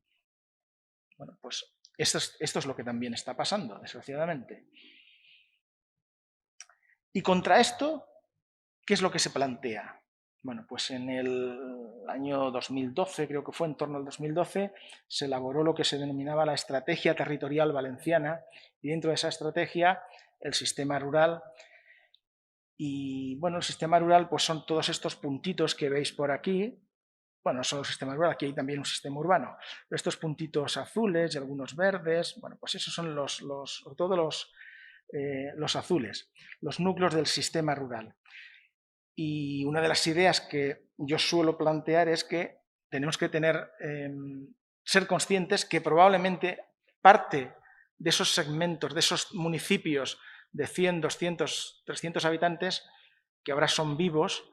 Bueno, pues esto es lo que también está pasando, desgraciadamente. Y contra esto, ¿qué es lo que se plantea? Bueno, pues en el año 2012, creo que fue en torno al 2012, se elaboró lo que se denominaba la Estrategia Territorial Valenciana y dentro de esa estrategia el sistema rural. Y bueno, el sistema rural pues son todos estos puntitos que veis por aquí. Bueno, no solo el sistema rural, aquí hay también un sistema urbano. Pero estos puntitos azules y algunos verdes, bueno, pues esos son sobre todo los azules, los núcleos del sistema rural. Y una de las ideas que yo suelo plantear es que tenemos que ser conscientes que probablemente parte de esos segmentos, de esos municipios de 100, 200, 300 habitantes, que ahora son vivos,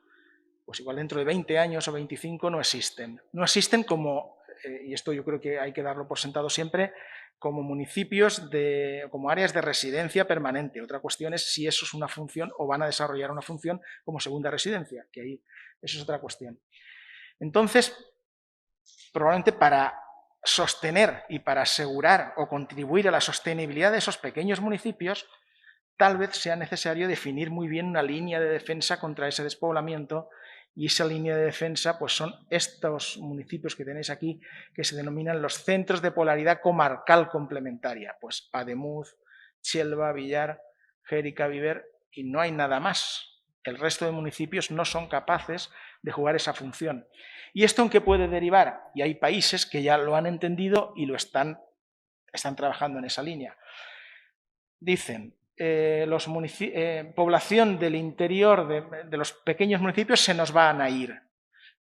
pues igual dentro de 20 años o 25 no existen. No existen como, y esto yo creo que hay que darlo por sentado siempre, como municipios, como áreas de residencia permanente. Otra cuestión es si eso es una función o van a desarrollar una función como segunda residencia, que ahí eso es otra cuestión. Entonces, probablemente para sostener y para asegurar o contribuir a la sostenibilidad de esos pequeños municipios, tal vez sea necesario definir muy bien una línea de defensa contra ese despoblamiento. Y esa línea de defensa pues son estos municipios que tenéis aquí, que se denominan los centros de polaridad comarcal complementaria, pues Ademuz, Chelva, Villar, Xèrica, Viver, y no hay nada más. El resto de municipios no son capaces de jugar esa función. ¿Y esto en qué puede derivar? Y hay países que ya lo han entendido y lo están trabajando en esa línea. Dicen, población del interior de los pequeños municipios se nos van a ir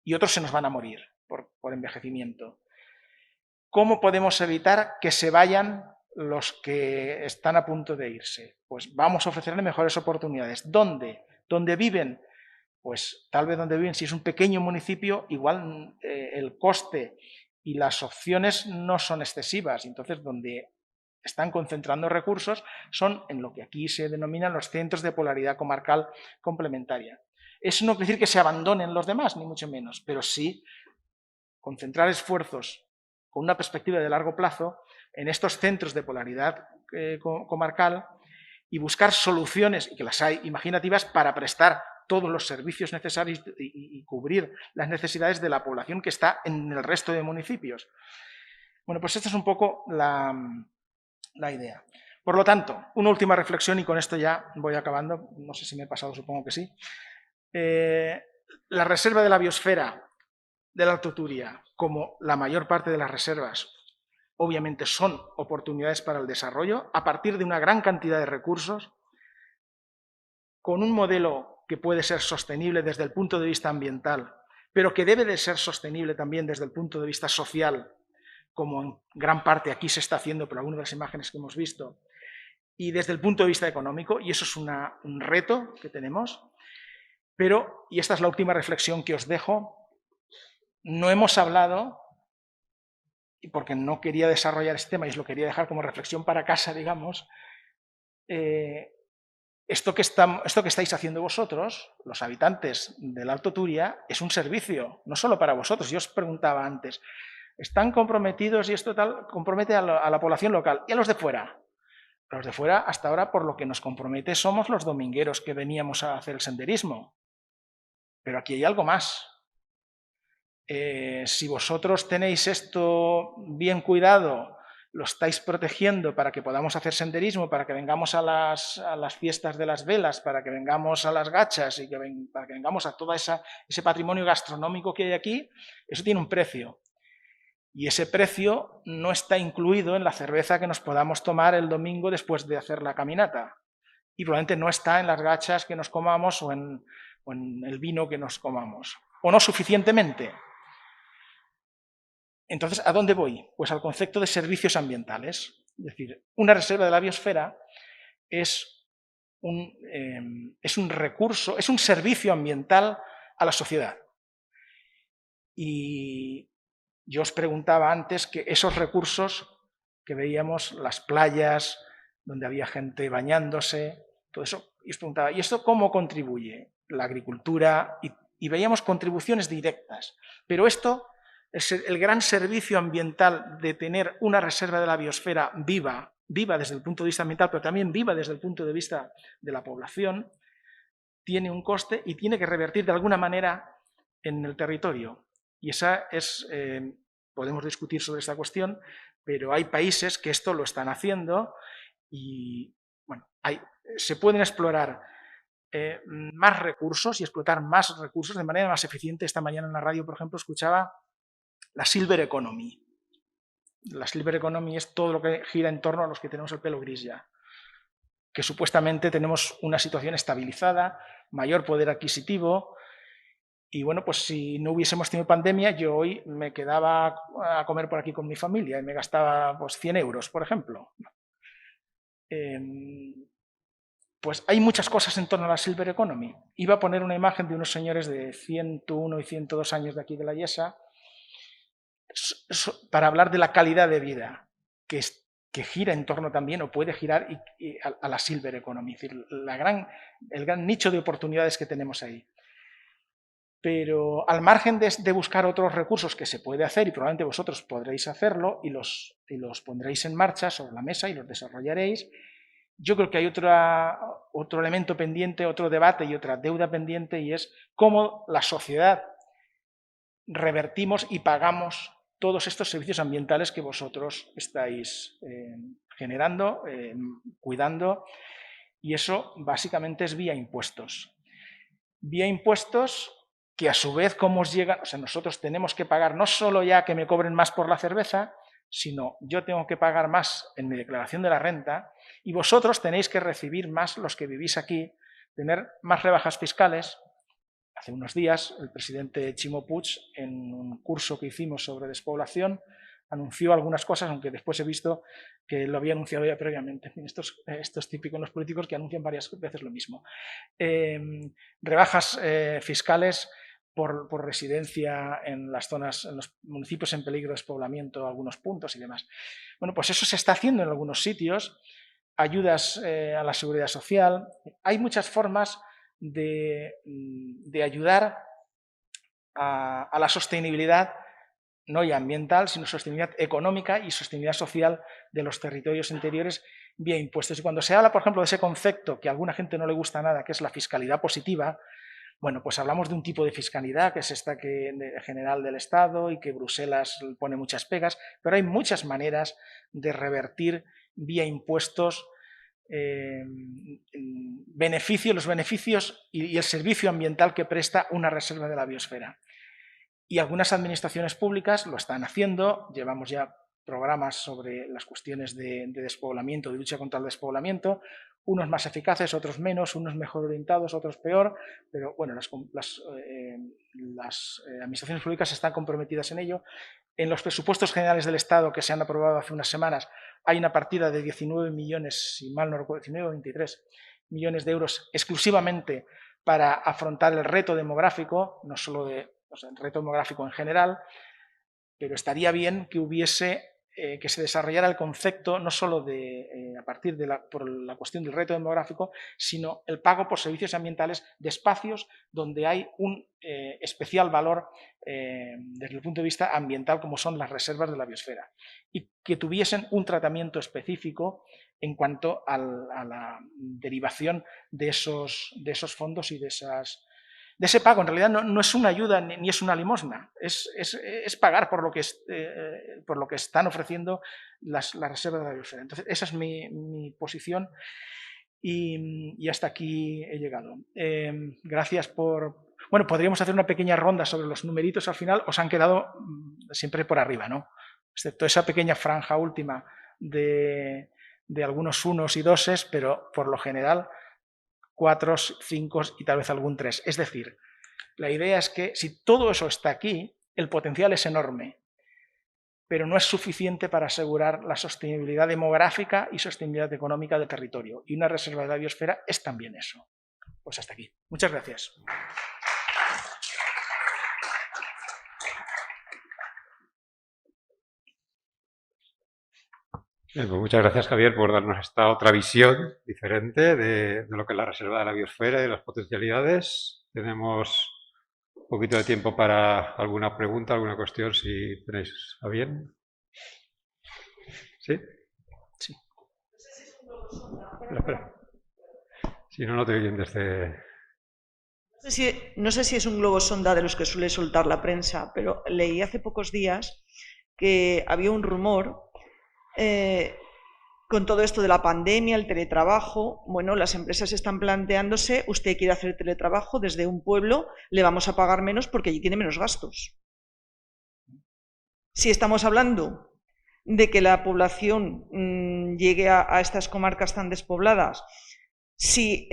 y otros se nos van a morir por envejecimiento. ¿Cómo podemos evitar que se vayan los que están a punto de irse? Pues vamos a ofrecerles mejores oportunidades. ¿Dónde? ¿Dónde viven? Pues tal vez donde viven, si es un pequeño municipio, igual el coste y las opciones no son excesivas. Entonces, donde están concentrando recursos son en lo que aquí se denominan los centros de polaridad comarcal complementaria. Eso no quiere decir que se abandonen los demás, ni mucho menos, pero sí concentrar esfuerzos con una perspectiva de largo plazo en estos centros de polaridad comarcal y buscar soluciones, y que las hay, imaginativas, para prestar todos los servicios necesarios y cubrir las necesidades de la población que está en el resto de municipios. Bueno, pues esta es un poco la idea. Por lo tanto, una última reflexión y con esto ya voy acabando, no sé si me he pasado, supongo que sí. La reserva de la biosfera del Alto Turia, como la mayor parte de las reservas, obviamente son oportunidades para el desarrollo, a partir de una gran cantidad de recursos, con un modelo que puede ser sostenible desde el punto de vista ambiental, pero que debe de ser sostenible también desde el punto de vista social, como en gran parte aquí se está haciendo por algunas de las imágenes que hemos visto, y desde el punto de vista económico, y eso es un reto que tenemos. Pero, y esta es la última reflexión que os dejo, no hemos hablado, y porque no quería desarrollar este tema y os lo quería dejar como reflexión para casa, digamos, esto que estáis haciendo vosotros, los habitantes del Alto Turia, es un servicio, no solo para vosotros. Yo os preguntaba antes, ¿están comprometidos y esto tal compromete a la población local y a los de fuera? Los de fuera, hasta ahora, por lo que nos compromete, somos los domingueros que veníamos a hacer el senderismo. Pero aquí hay algo más. Si vosotros tenéis esto bien cuidado, lo estáis protegiendo para que podamos hacer senderismo, para que vengamos a las fiestas de las velas, para que vengamos a las gachas y para que vengamos a todo ese patrimonio gastronómico que hay aquí, eso tiene un precio. Y ese precio no está incluido en la cerveza que nos podamos tomar el domingo después de hacer la caminata. Y probablemente no está en las gachas que nos comamos o en el vino que nos comamos. O no suficientemente. Entonces, ¿a dónde voy? Pues al concepto de servicios ambientales. Es decir, una reserva de la biosfera es un recurso, es un servicio ambiental a la sociedad. Y yo os preguntaba antes que esos recursos que veíamos, las playas, donde había gente bañándose, todo eso, y os preguntaba, ¿y esto cómo contribuye? La agricultura, y veíamos contribuciones directas. Pero esto es el gran servicio ambiental de tener una reserva de la biosfera viva desde el punto de vista ambiental, pero también viva desde el punto de vista de la población, tiene un coste y tiene que revertir de alguna manera en el territorio. Y esa es, podemos discutir sobre esta cuestión, pero hay países que esto lo están haciendo y, bueno, se pueden explorar más recursos y explotar más recursos de manera más eficiente. Esta mañana en la radio, por ejemplo, escuchaba la Silver Economy. La Silver Economy es todo lo que gira en torno a los que tenemos el pelo gris ya, que supuestamente tenemos una situación estabilizada, mayor poder adquisitivo. Y bueno, pues si no hubiésemos tenido pandemia, yo hoy me quedaba a comer por aquí con mi familia y me gastaba pues 100 euros, por ejemplo. Pues hay muchas cosas en torno a la Silver Economy. Iba a poner una imagen de unos señores de 101 y 102 años de aquí de la Yesa para hablar de la calidad de vida que gira en torno también, o puede girar a la Silver Economy, es decir, el gran nicho de oportunidades que tenemos ahí. Pero al margen de buscar otros recursos que se puede hacer, y probablemente vosotros podréis hacerlo y los pondréis en marcha sobre la mesa y los desarrollaréis, yo creo que hay otro elemento pendiente, otro debate y otra deuda pendiente, y es cómo la sociedad revertimos y pagamos todos estos servicios ambientales que vosotros estáis generando, cuidando, y eso básicamente es vía impuestos. Vía impuestos que a su vez, ¿cómo os llegan? O sea, nosotros tenemos que pagar no solo ya que me cobren más por la cerveza, sino yo tengo que pagar más en mi declaración de la renta y vosotros tenéis que recibir más, los que vivís aquí, tener más rebajas fiscales. Hace unos días el presidente Ximo Puig, en un curso que hicimos sobre despoblación, anunció algunas cosas, aunque después he visto que lo había anunciado ya previamente. Esto es típico en los políticos, que anuncian varias veces lo mismo. Rebajas fiscales por residencia en las zonas, en los municipios en peligro de despoblamiento, algunos puntos y demás. Bueno, pues eso se está haciendo en algunos sitios, ayudas a la seguridad social. Hay muchas formas de ayudar a la sostenibilidad, no ya ambiental, sino sostenibilidad económica y sostenibilidad social de los territorios interiores vía impuestos. Y cuando se habla, por ejemplo, de ese concepto que a alguna gente no le gusta nada, que es la fiscalidad positiva, bueno, pues hablamos de un tipo de fiscalidad que es esta general del Estado y que Bruselas pone muchas pegas, pero hay muchas maneras de revertir vía impuestos los beneficios y el servicio ambiental que presta una reserva de la biosfera. Y algunas administraciones públicas lo están haciendo, llevamos ya programas sobre las cuestiones de despoblamiento, de lucha contra el despoblamiento, unos más eficaces, otros menos, unos mejor orientados, otros peor, pero bueno, las administraciones públicas están comprometidas en ello. En los presupuestos generales del Estado que se han aprobado hace unas semanas hay una partida de 19 millones, si mal no recuerdo, 19 o 23 millones de euros exclusivamente para afrontar el reto demográfico, no solo el reto demográfico en general, pero estaría bien que hubiese, que se desarrollara el concepto no solo a partir por la cuestión del reto demográfico, sino el pago por servicios ambientales de espacios donde hay un especial valor desde el punto de vista ambiental, como son las reservas de la biosfera, y que tuviesen un tratamiento específico en cuanto a la derivación de esos fondos y de ese pago. En realidad no es una ayuda ni es una limosna, es pagar por lo que están ofreciendo las reservas de la biosfera. Entonces, esa es mi posición y hasta aquí he llegado. Gracias por... Bueno, podríamos hacer una pequeña ronda sobre los numeritos al final, os han quedado siempre por arriba, ¿no? Excepto esa pequeña franja última de algunos unos y doses, pero por lo general 4, 5 y tal vez algún 3. Es decir, la idea es que si todo eso está aquí, el potencial es enorme, pero no es suficiente para asegurar la sostenibilidad demográfica y sostenibilidad económica del territorio. Y una reserva de la biosfera es también eso. Pues hasta aquí. Muchas gracias. Bien, pues muchas gracias, Javier, por darnos esta otra visión diferente de lo que es la reserva de la biosfera y de las potencialidades. Tenemos un poquito de tiempo para alguna pregunta, alguna cuestión, si tenéis a bien. ¿Sí? Sí. Espera. Si no, no te oyen desde... No sé si es un globo sonda de los que suele soltar la prensa, pero leí hace pocos días que había un rumor con todo esto de la pandemia, el teletrabajo. Bueno, las empresas están planteándose, usted quiere hacer teletrabajo desde un pueblo, le vamos a pagar menos porque allí tiene menos gastos. Si estamos hablando de que la población llegue a estas comarcas tan despobladas, si,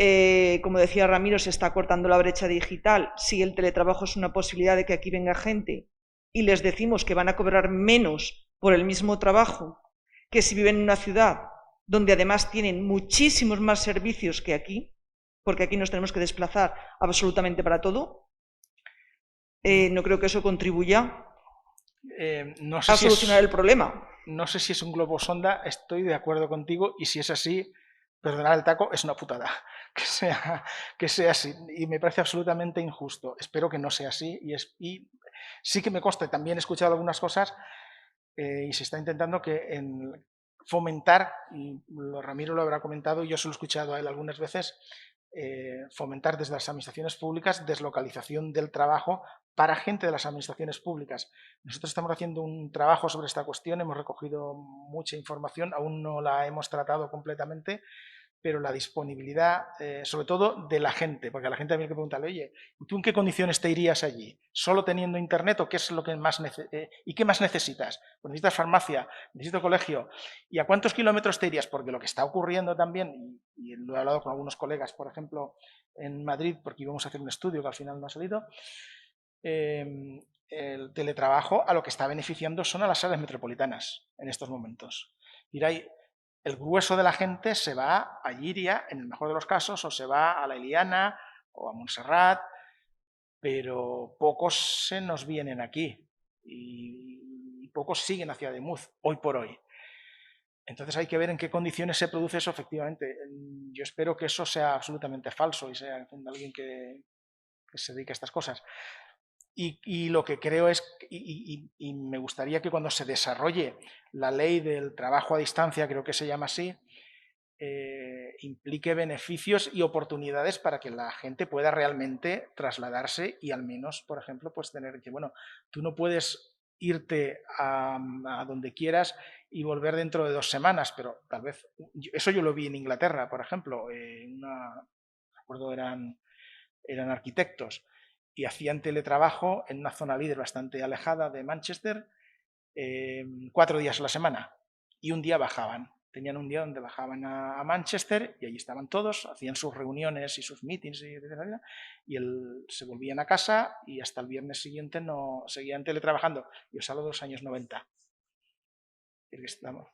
como decía Ramiro, se está cortando la brecha digital, si el teletrabajo es una posibilidad de que aquí venga gente y les decimos que van a cobrar menos por el mismo trabajo que si viven en una ciudad donde además tienen muchísimos más servicios que aquí, porque aquí nos tenemos que desplazar absolutamente para todo, no creo que eso contribuya a solucionar el problema. No sé si es un globo sonda, estoy de acuerdo contigo, y si es así, perdonar el taco es una putada, que sea así, y me parece absolutamente injusto. Espero que no sea así, y sí que me consta, también he escuchado algunas cosas, y se está intentando fomentar, y Ramiro lo habrá comentado, y yo se lo he escuchado a él algunas veces, fomentar desde las administraciones públicas deslocalización del trabajo para gente de las administraciones públicas. Nosotros estamos haciendo un trabajo sobre esta cuestión, hemos recogido mucha información, aún no la hemos tratado completamente, pero la disponibilidad, sobre todo de la gente, porque a la gente también hay que preguntarle, oye, ¿tú en qué condiciones te irías allí? ¿Solo teniendo internet o qué es lo que más y qué más necesitas? Pues necesitas farmacia, necesito colegio. ¿Y a cuántos kilómetros te irías? Porque lo que está ocurriendo también, y lo he hablado con algunos colegas, por ejemplo, en Madrid, porque íbamos a hacer un estudio que al final no ha salido, el teletrabajo a lo que está beneficiando son a las áreas metropolitanas en estos momentos. El grueso de la gente se va a Llíria, en el mejor de los casos, o se va a la Eliana o a Montserrat, pero pocos se nos vienen aquí y pocos siguen hacia Ademuz, hoy por hoy. Entonces hay que ver en qué condiciones se produce eso efectivamente. Yo espero que eso sea absolutamente falso y sea alguien que se dedique a estas cosas. Y lo que creo es, y me gustaría que cuando se desarrolle la ley del trabajo a distancia, creo que se llama así, implique beneficios y oportunidades para que la gente pueda realmente trasladarse y al menos, por ejemplo, pues tener que, bueno, tú no puedes irte a donde quieras y volver dentro de 2 semanas, pero tal vez, eso yo lo vi en Inglaterra, por ejemplo, recuerdo eran arquitectos, y hacían teletrabajo en una zona líder bastante alejada de Manchester, 4 días a la semana y un día bajaban. Tenían un día donde bajaban a Manchester y allí estaban todos, hacían sus reuniones y sus meetings y se volvían a casa y hasta el viernes siguiente no seguían teletrabajando. Yo os hablo de los años 90. Estamos.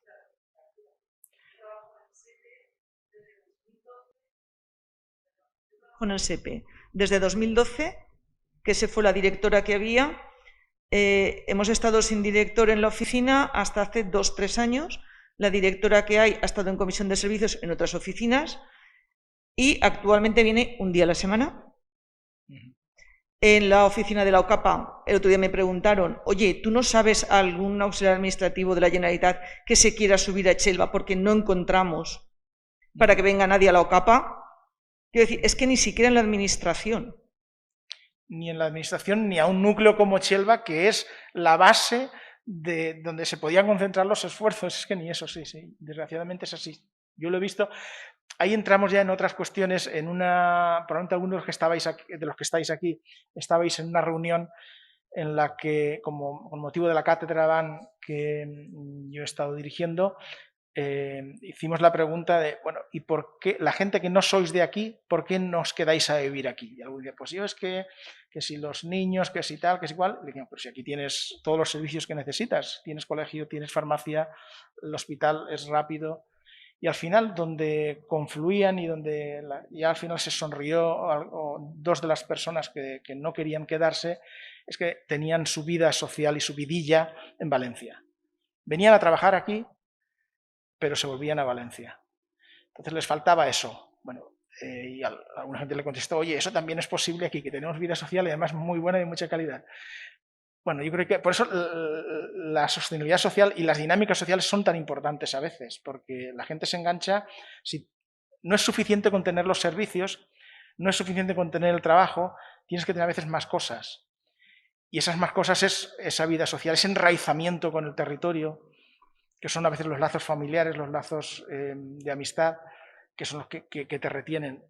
Con el SEPE. Desde 2012, que se fue la directora que había, hemos estado sin director en la oficina hasta hace 2 o 3 años. La directora que hay ha estado en comisión de servicios en otras oficinas y actualmente viene un día a la semana. En la oficina de la OCAPA, el otro día me preguntaron, oye, ¿tú no sabes algún auxiliar administrativo de la Generalitat que se quiera subir a Chelva porque no encontramos para que venga nadie a la OCAPA? Quiero decir, es que ni siquiera en la administración. Ni en la administración, ni a un núcleo como Chelva, que es la base de donde se podían concentrar los esfuerzos. Es que ni eso, sí, desgraciadamente es así. Yo lo he visto. Ahí entramos ya en otras cuestiones. Probablemente algunos de los que estáis aquí, estabais en una reunión en la que, con motivo de la cátedra DAN que yo he estado dirigiendo, hicimos la pregunta de, bueno, ¿y por qué la gente que no sois de aquí, por qué no os quedáis a vivir aquí? Y algunos dicen, pues yo es que si los niños, que si tal, que si igual, le digo, pero si aquí tienes todos los servicios que necesitas, tienes colegio, tienes farmacia, el hospital es rápido. Y al final, donde confluían y donde ya al final se sonrió o 2 de las personas que no querían quedarse, es que tenían su vida social y su vidilla en Valencia. Venían a trabajar aquí, pero se volvían a Valencia. Entonces les faltaba eso. Bueno, y alguna gente le contestó, oye, eso también es posible aquí, que tenemos vida social y además muy buena y de mucha calidad. Bueno, yo creo que por eso la sostenibilidad social y las dinámicas sociales son tan importantes a veces, porque la gente se engancha. Si no es suficiente con tener los servicios, no es suficiente con tener el trabajo, tienes que tener a veces más cosas. Y esas más cosas es esa vida social, ese enraizamiento con el territorio, que son a veces los lazos familiares, los lazos de amistad, que son los que te retienen.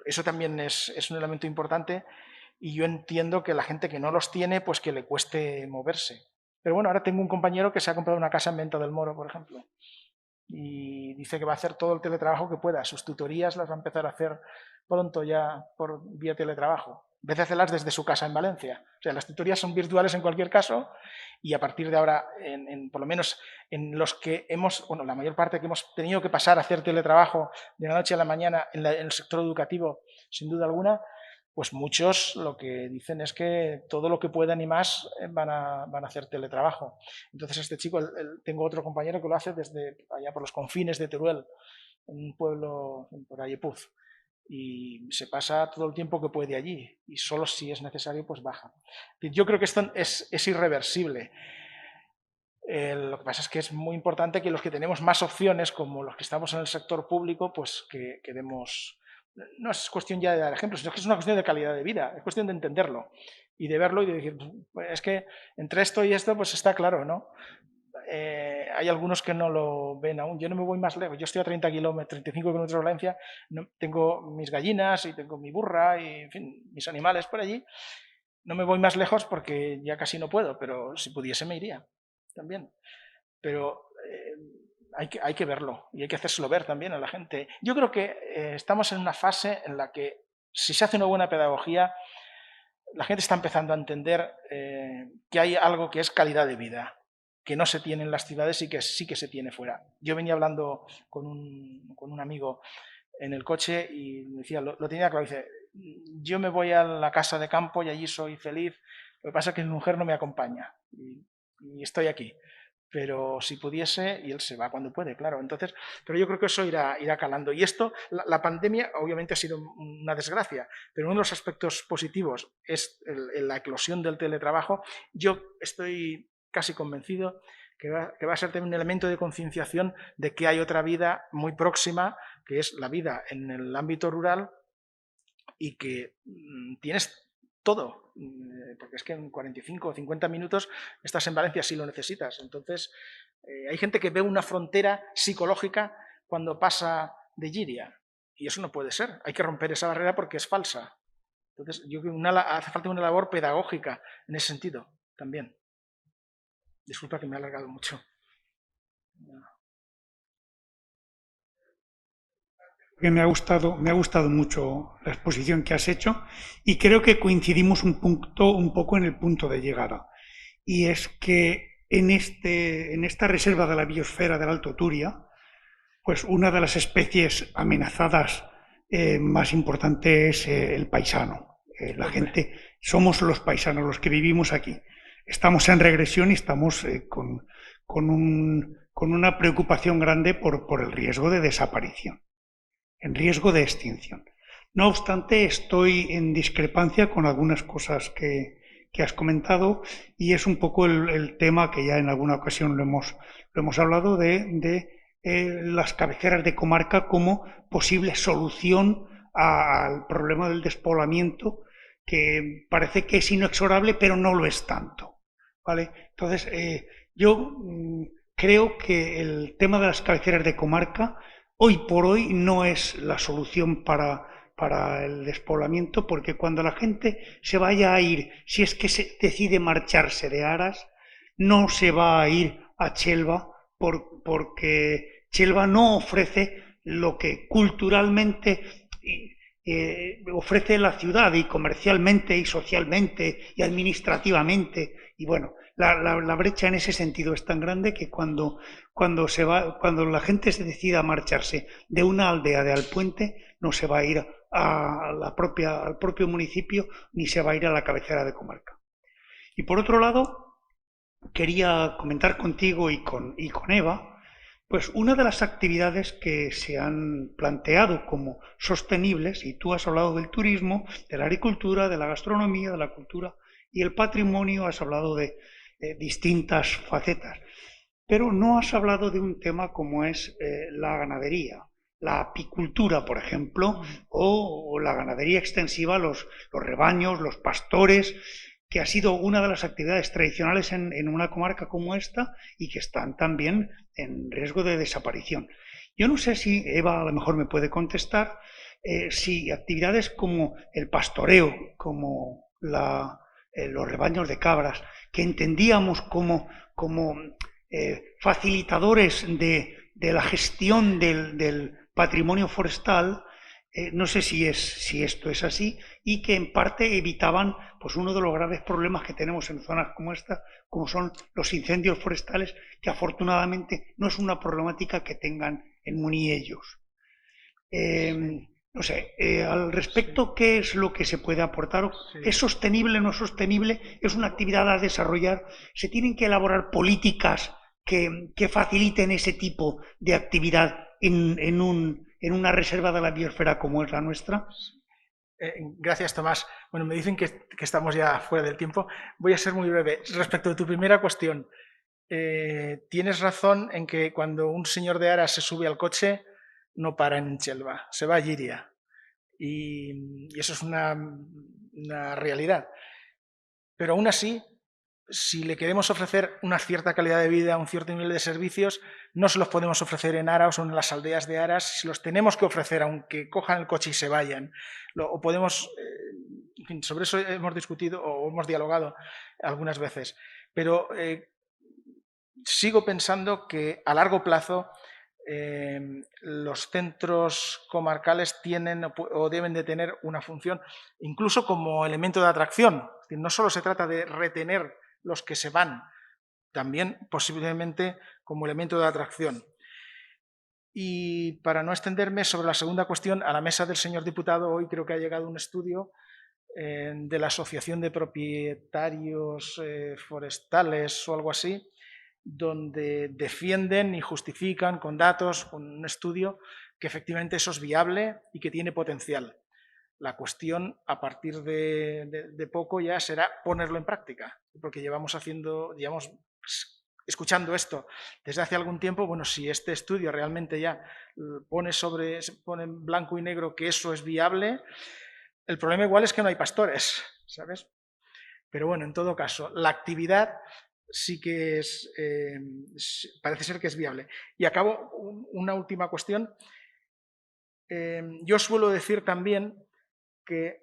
Eso también es un elemento importante. Y yo entiendo que la gente que no los tiene, pues que le cueste moverse. Pero bueno, ahora tengo un compañero que se ha comprado una casa en Venta del Moro, por ejemplo, y dice que va a hacer todo el teletrabajo que pueda. Sus tutorías las va a empezar a hacer pronto ya por vía teletrabajo. En vez de hacerlas desde su casa en Valencia. O sea, las tutorías son virtuales en cualquier caso y a partir de ahora, por lo menos en los que la mayor parte que hemos tenido que pasar a hacer teletrabajo de la noche a la mañana en el sector educativo, sin duda alguna, pues muchos lo que dicen es que todo lo que puedan y más van a hacer teletrabajo. Entonces este chico, tengo otro compañero que lo hace desde allá por los confines de Teruel, en un pueblo por Ayepuz, y se pasa todo el tiempo que puede allí y solo si es necesario pues baja. Yo creo que esto es irreversible. Lo que pasa es que es muy importante que los que tenemos más opciones, como los que estamos en el sector público, pues que demos... No es cuestión ya de dar ejemplos, sino que es una cuestión de calidad de vida, es cuestión de entenderlo y de verlo y de decir, pues es que entre esto y esto pues está claro, ¿no? Hay algunos que no lo ven aún. Yo no me voy más lejos, yo estoy a 35 kilómetros de Valencia, tengo mis gallinas y tengo mi burra y en fin, mis animales por allí. No me voy más lejos porque ya casi no puedo, pero si pudiese me iría también. Pero hay que verlo y hay que hacérselo ver también a la gente. Yo creo que estamos en una fase en la que si se hace una buena pedagogía, la gente está empezando a entender que hay algo que es calidad de vida, que no se tiene en las ciudades y que sí que se tiene fuera. Yo venía hablando con un amigo en el coche y me decía, lo tenía claro, dice, yo me voy a la casa de campo y allí soy feliz, lo que pasa es que mi mujer no me acompaña y estoy aquí. Pero si pudiese, y él se va cuando puede, claro. Entonces, pero yo creo que eso irá calando. Y esto, la pandemia obviamente ha sido una desgracia, pero uno de los aspectos positivos es la eclosión del teletrabajo. Yo estoy casi convencido que va a ser también un elemento de concienciación de que hay otra vida muy próxima, que es la vida en el ámbito rural y que tienes todo, porque es que en 45 o 50 minutos estás en Valencia si lo necesitas. Entonces, hay gente que ve una frontera psicológica cuando pasa de Giria, y eso no puede ser. Hay que romper esa barrera porque es falsa. Entonces, yo creo que hace falta una labor pedagógica en ese sentido también. Disculpa que me he alargado mucho. Que me ha gustado mucho la exposición que has hecho y creo que coincidimos un poco en el punto de llegada. Y es que en esta reserva de la biosfera del Alto Turia, pues una de las especies amenazadas más importantes es el paisano. La gente, somos los paisanos los que vivimos aquí. Estamos en regresión y estamos con una preocupación grande por el riesgo de desaparición, en riesgo de extinción. No obstante, estoy en discrepancia con algunas cosas que has comentado y es un poco el tema que ya en alguna ocasión lo hemos hablado de las cabeceras de comarca como posible solución al problema del despoblamiento, que parece que es inexorable, pero no lo es tanto, ¿vale? Entonces, yo creo que el tema de las cabeceras de comarca hoy por hoy no es la solución para el despoblamiento, porque cuando la gente se vaya a ir, si es que se decide marcharse de Aras, no se va a ir a Chelva porque Chelva no ofrece lo que culturalmente ofrece la ciudad, y comercialmente y socialmente y administrativamente. Y bueno, la brecha en ese sentido es tan grande que cuando la gente se decida marcharse de una aldea de Alpuente, no se va a ir al propio municipio ni se va a ir a la cabecera de comarca. Y por otro lado, quería comentar contigo y con Eva, pues una de las actividades que se han planteado como sostenibles, y tú has hablado del turismo, de la agricultura, de la gastronomía, de la cultura y el patrimonio, has hablado de distintas facetas, pero no has hablado de un tema como es la ganadería, la apicultura, por ejemplo, o la ganadería extensiva, los rebaños, los pastores, que ha sido una de las actividades tradicionales en una comarca como esta y que están también en riesgo de desaparición. Yo no sé si Eva a lo mejor me puede contestar si actividades como el pastoreo, como los rebaños de cabras, que entendíamos como facilitadores de la gestión del patrimonio forestal, no sé si esto es así, y que en parte evitaban pues uno de los graves problemas que tenemos en zonas como esta, como son los incendios forestales, que afortunadamente no es una problemática que tengan en Muniellos. No sé, al respecto, ¿qué es lo que se puede aportar? ¿Es sostenible o no sostenible? ¿Es una actividad a desarrollar? ¿Se tienen que elaborar políticas que faciliten ese tipo de actividad en una reserva de la biosfera como es la nuestra? Gracias, Tomás. Bueno, me dicen que estamos ya fuera del tiempo. Voy a ser muy breve. Respecto a tu primera cuestión, tienes razón en que cuando un señor de Aras se sube al coche, no para en Chelva, se va a Llíria. Y eso es una realidad. Pero aún así, si le queremos ofrecer una cierta calidad de vida, un cierto nivel de servicios, no se los podemos ofrecer en Aras o en las aldeas de Aras, se los tenemos que ofrecer aunque cojan el coche y se vayan. O podemos, en fin, sobre eso hemos discutido o hemos dialogado algunas veces. Pero sigo pensando que a largo plazo los centros comarcales tienen o deben de tener una función incluso como elemento de atracción. Es decir, no solo se trata de retener los que se van, también posiblemente como elemento de atracción. Y para no extenderme sobre la segunda cuestión, a la mesa del señor diputado hoy creo que ha llegado un estudio de la Asociación de Propietarios Forestales o algo así, donde defienden y justifican con datos, con un estudio, que efectivamente eso es viable y que tiene potencial. La cuestión, a partir de poco, ya será ponerlo en práctica, porque llevamos escuchando esto desde hace algún tiempo. Bueno, si este estudio realmente ya pone en blanco y negro que eso es viable, el problema igual es que no hay pastores, ¿sabes? Pero bueno, en todo caso, la actividad sí que parece ser que es viable. Y acabo una última cuestión. Yo suelo decir también que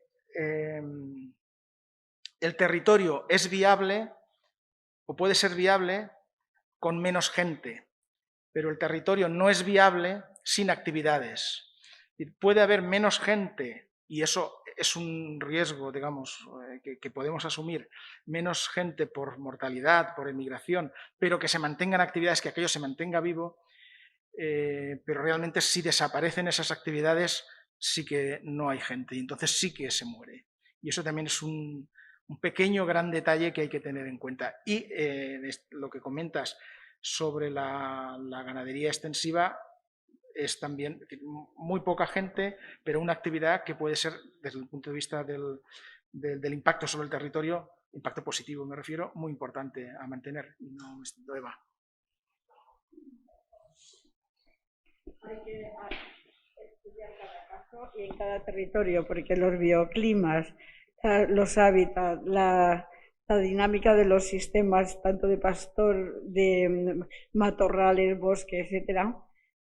el territorio es viable o puede ser viable con menos gente, pero el territorio no es viable sin actividades. Puede haber menos gente, y eso es un riesgo, digamos, que podemos asumir, menos gente por mortalidad, por emigración, pero que se mantengan actividades, que aquello se mantenga vivo, pero realmente si desaparecen esas actividades sí que no hay gente y entonces sí que se muere. Y eso también es un pequeño gran detalle que hay que tener en cuenta. Y lo que comentas sobre la ganadería extensiva es también muy poca gente, pero una actividad que puede ser, desde el punto de vista del impacto sobre el territorio, impacto positivo me refiero, muy importante a mantener. Y no, Eva. Hay que estudiar cada caso y en cada territorio, porque los bioclimas, los hábitats, la dinámica de los sistemas, tanto de pastor, de matorrales, bosques, etcétera,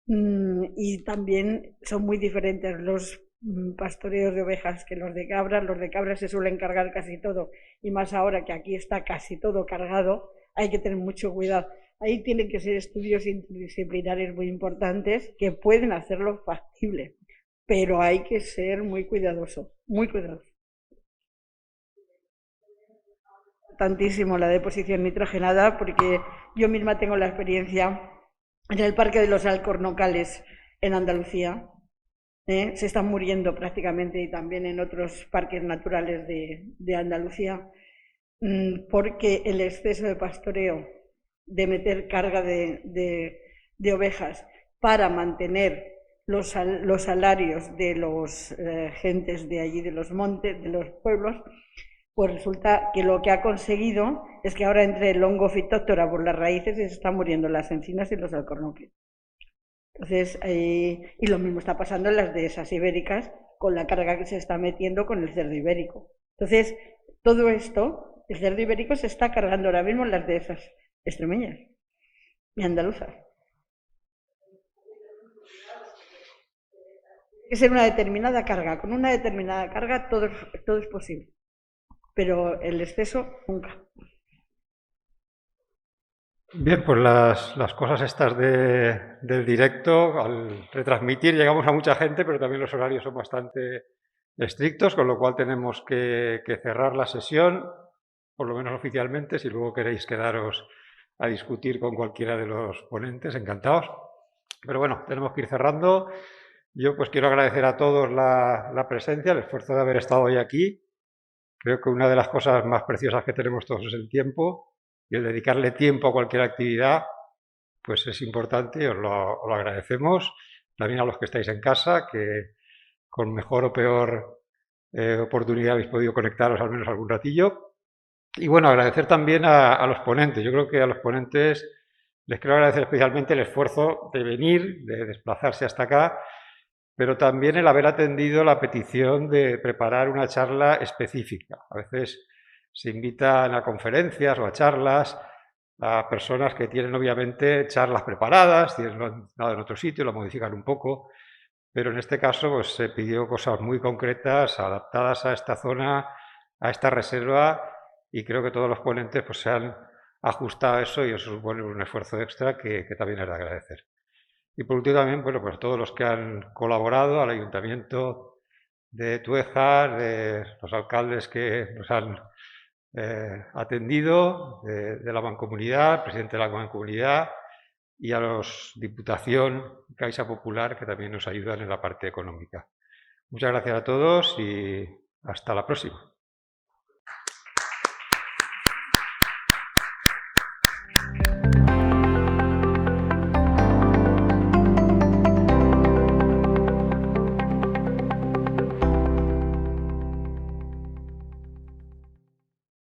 y también son muy diferentes los pastoreos de ovejas que los de cabras. Los de cabras se suelen cargar casi todo, y más ahora que aquí está casi todo cargado, hay que tener mucho cuidado. Ahí tienen que ser estudios interdisciplinares muy importantes que pueden hacerlo factible, pero hay que ser muy cuidadoso, muy cuidadoso. Tantísimo la deposición nitrogenada, porque yo misma tengo la experiencia en el Parque de los Alcornocales en Andalucía. Se están muriendo prácticamente, y también en otros parques naturales de Andalucía, porque el exceso de pastoreo, de meter carga de ovejas para mantener los salarios de los gentes de allí, de los montes, de los pueblos, pues resulta que lo que ha conseguido es que ahora entre el hongo fitóctora por las raíces se están muriendo las encinas y los alcornoques. Entonces, y lo mismo está pasando en las dehesas ibéricas con la carga que se está metiendo con el cerdo ibérico. Entonces, todo esto, el cerdo ibérico se está cargando ahora mismo en las dehesas extremeñas y andaluzas. Tiene que ser una determinada carga. Con una determinada carga todo es posible, pero el exceso nunca. Bien, pues las cosas estas del directo, al retransmitir llegamos a mucha gente, pero también los horarios son bastante estrictos, con lo cual tenemos que cerrar la sesión, por lo menos oficialmente. Si luego queréis quedaros a discutir con cualquiera de los ponentes, encantados. Pero bueno, tenemos que ir cerrando. Yo pues quiero agradecer a todos la presencia, el esfuerzo de haber estado hoy aquí. Creo que una de las cosas más preciosas que tenemos todos es el tiempo, y el dedicarle tiempo a cualquier actividad pues es importante y os lo agradecemos. También a los que estáis en casa, que con mejor o peor oportunidad habéis podido conectaros al menos algún ratillo. Y bueno, agradecer también a los ponentes. Yo creo que a los ponentes les quiero agradecer especialmente el esfuerzo de venir, de desplazarse hasta acá, pero también el haber atendido la petición de preparar una charla específica. A veces se invitan a conferencias o a charlas a personas que tienen obviamente charlas preparadas, tienen nada en otro sitio, lo modifican un poco, pero en este caso pues, se pidió cosas muy concretas, adaptadas a esta zona, a esta reserva, y creo que todos los ponentes pues, se han ajustado a eso, y eso supone un esfuerzo extra que también es de agradecer. Y por último también, bueno, pues todos los que han colaborado, al Ayuntamiento de Tuejar, de los alcaldes que nos han atendido, de la Mancomunidad, presidente de la Mancomunidad, y a los Diputación, Caixa Popular, que también nos ayudan en la parte económica. Muchas gracias a todos y hasta la próxima.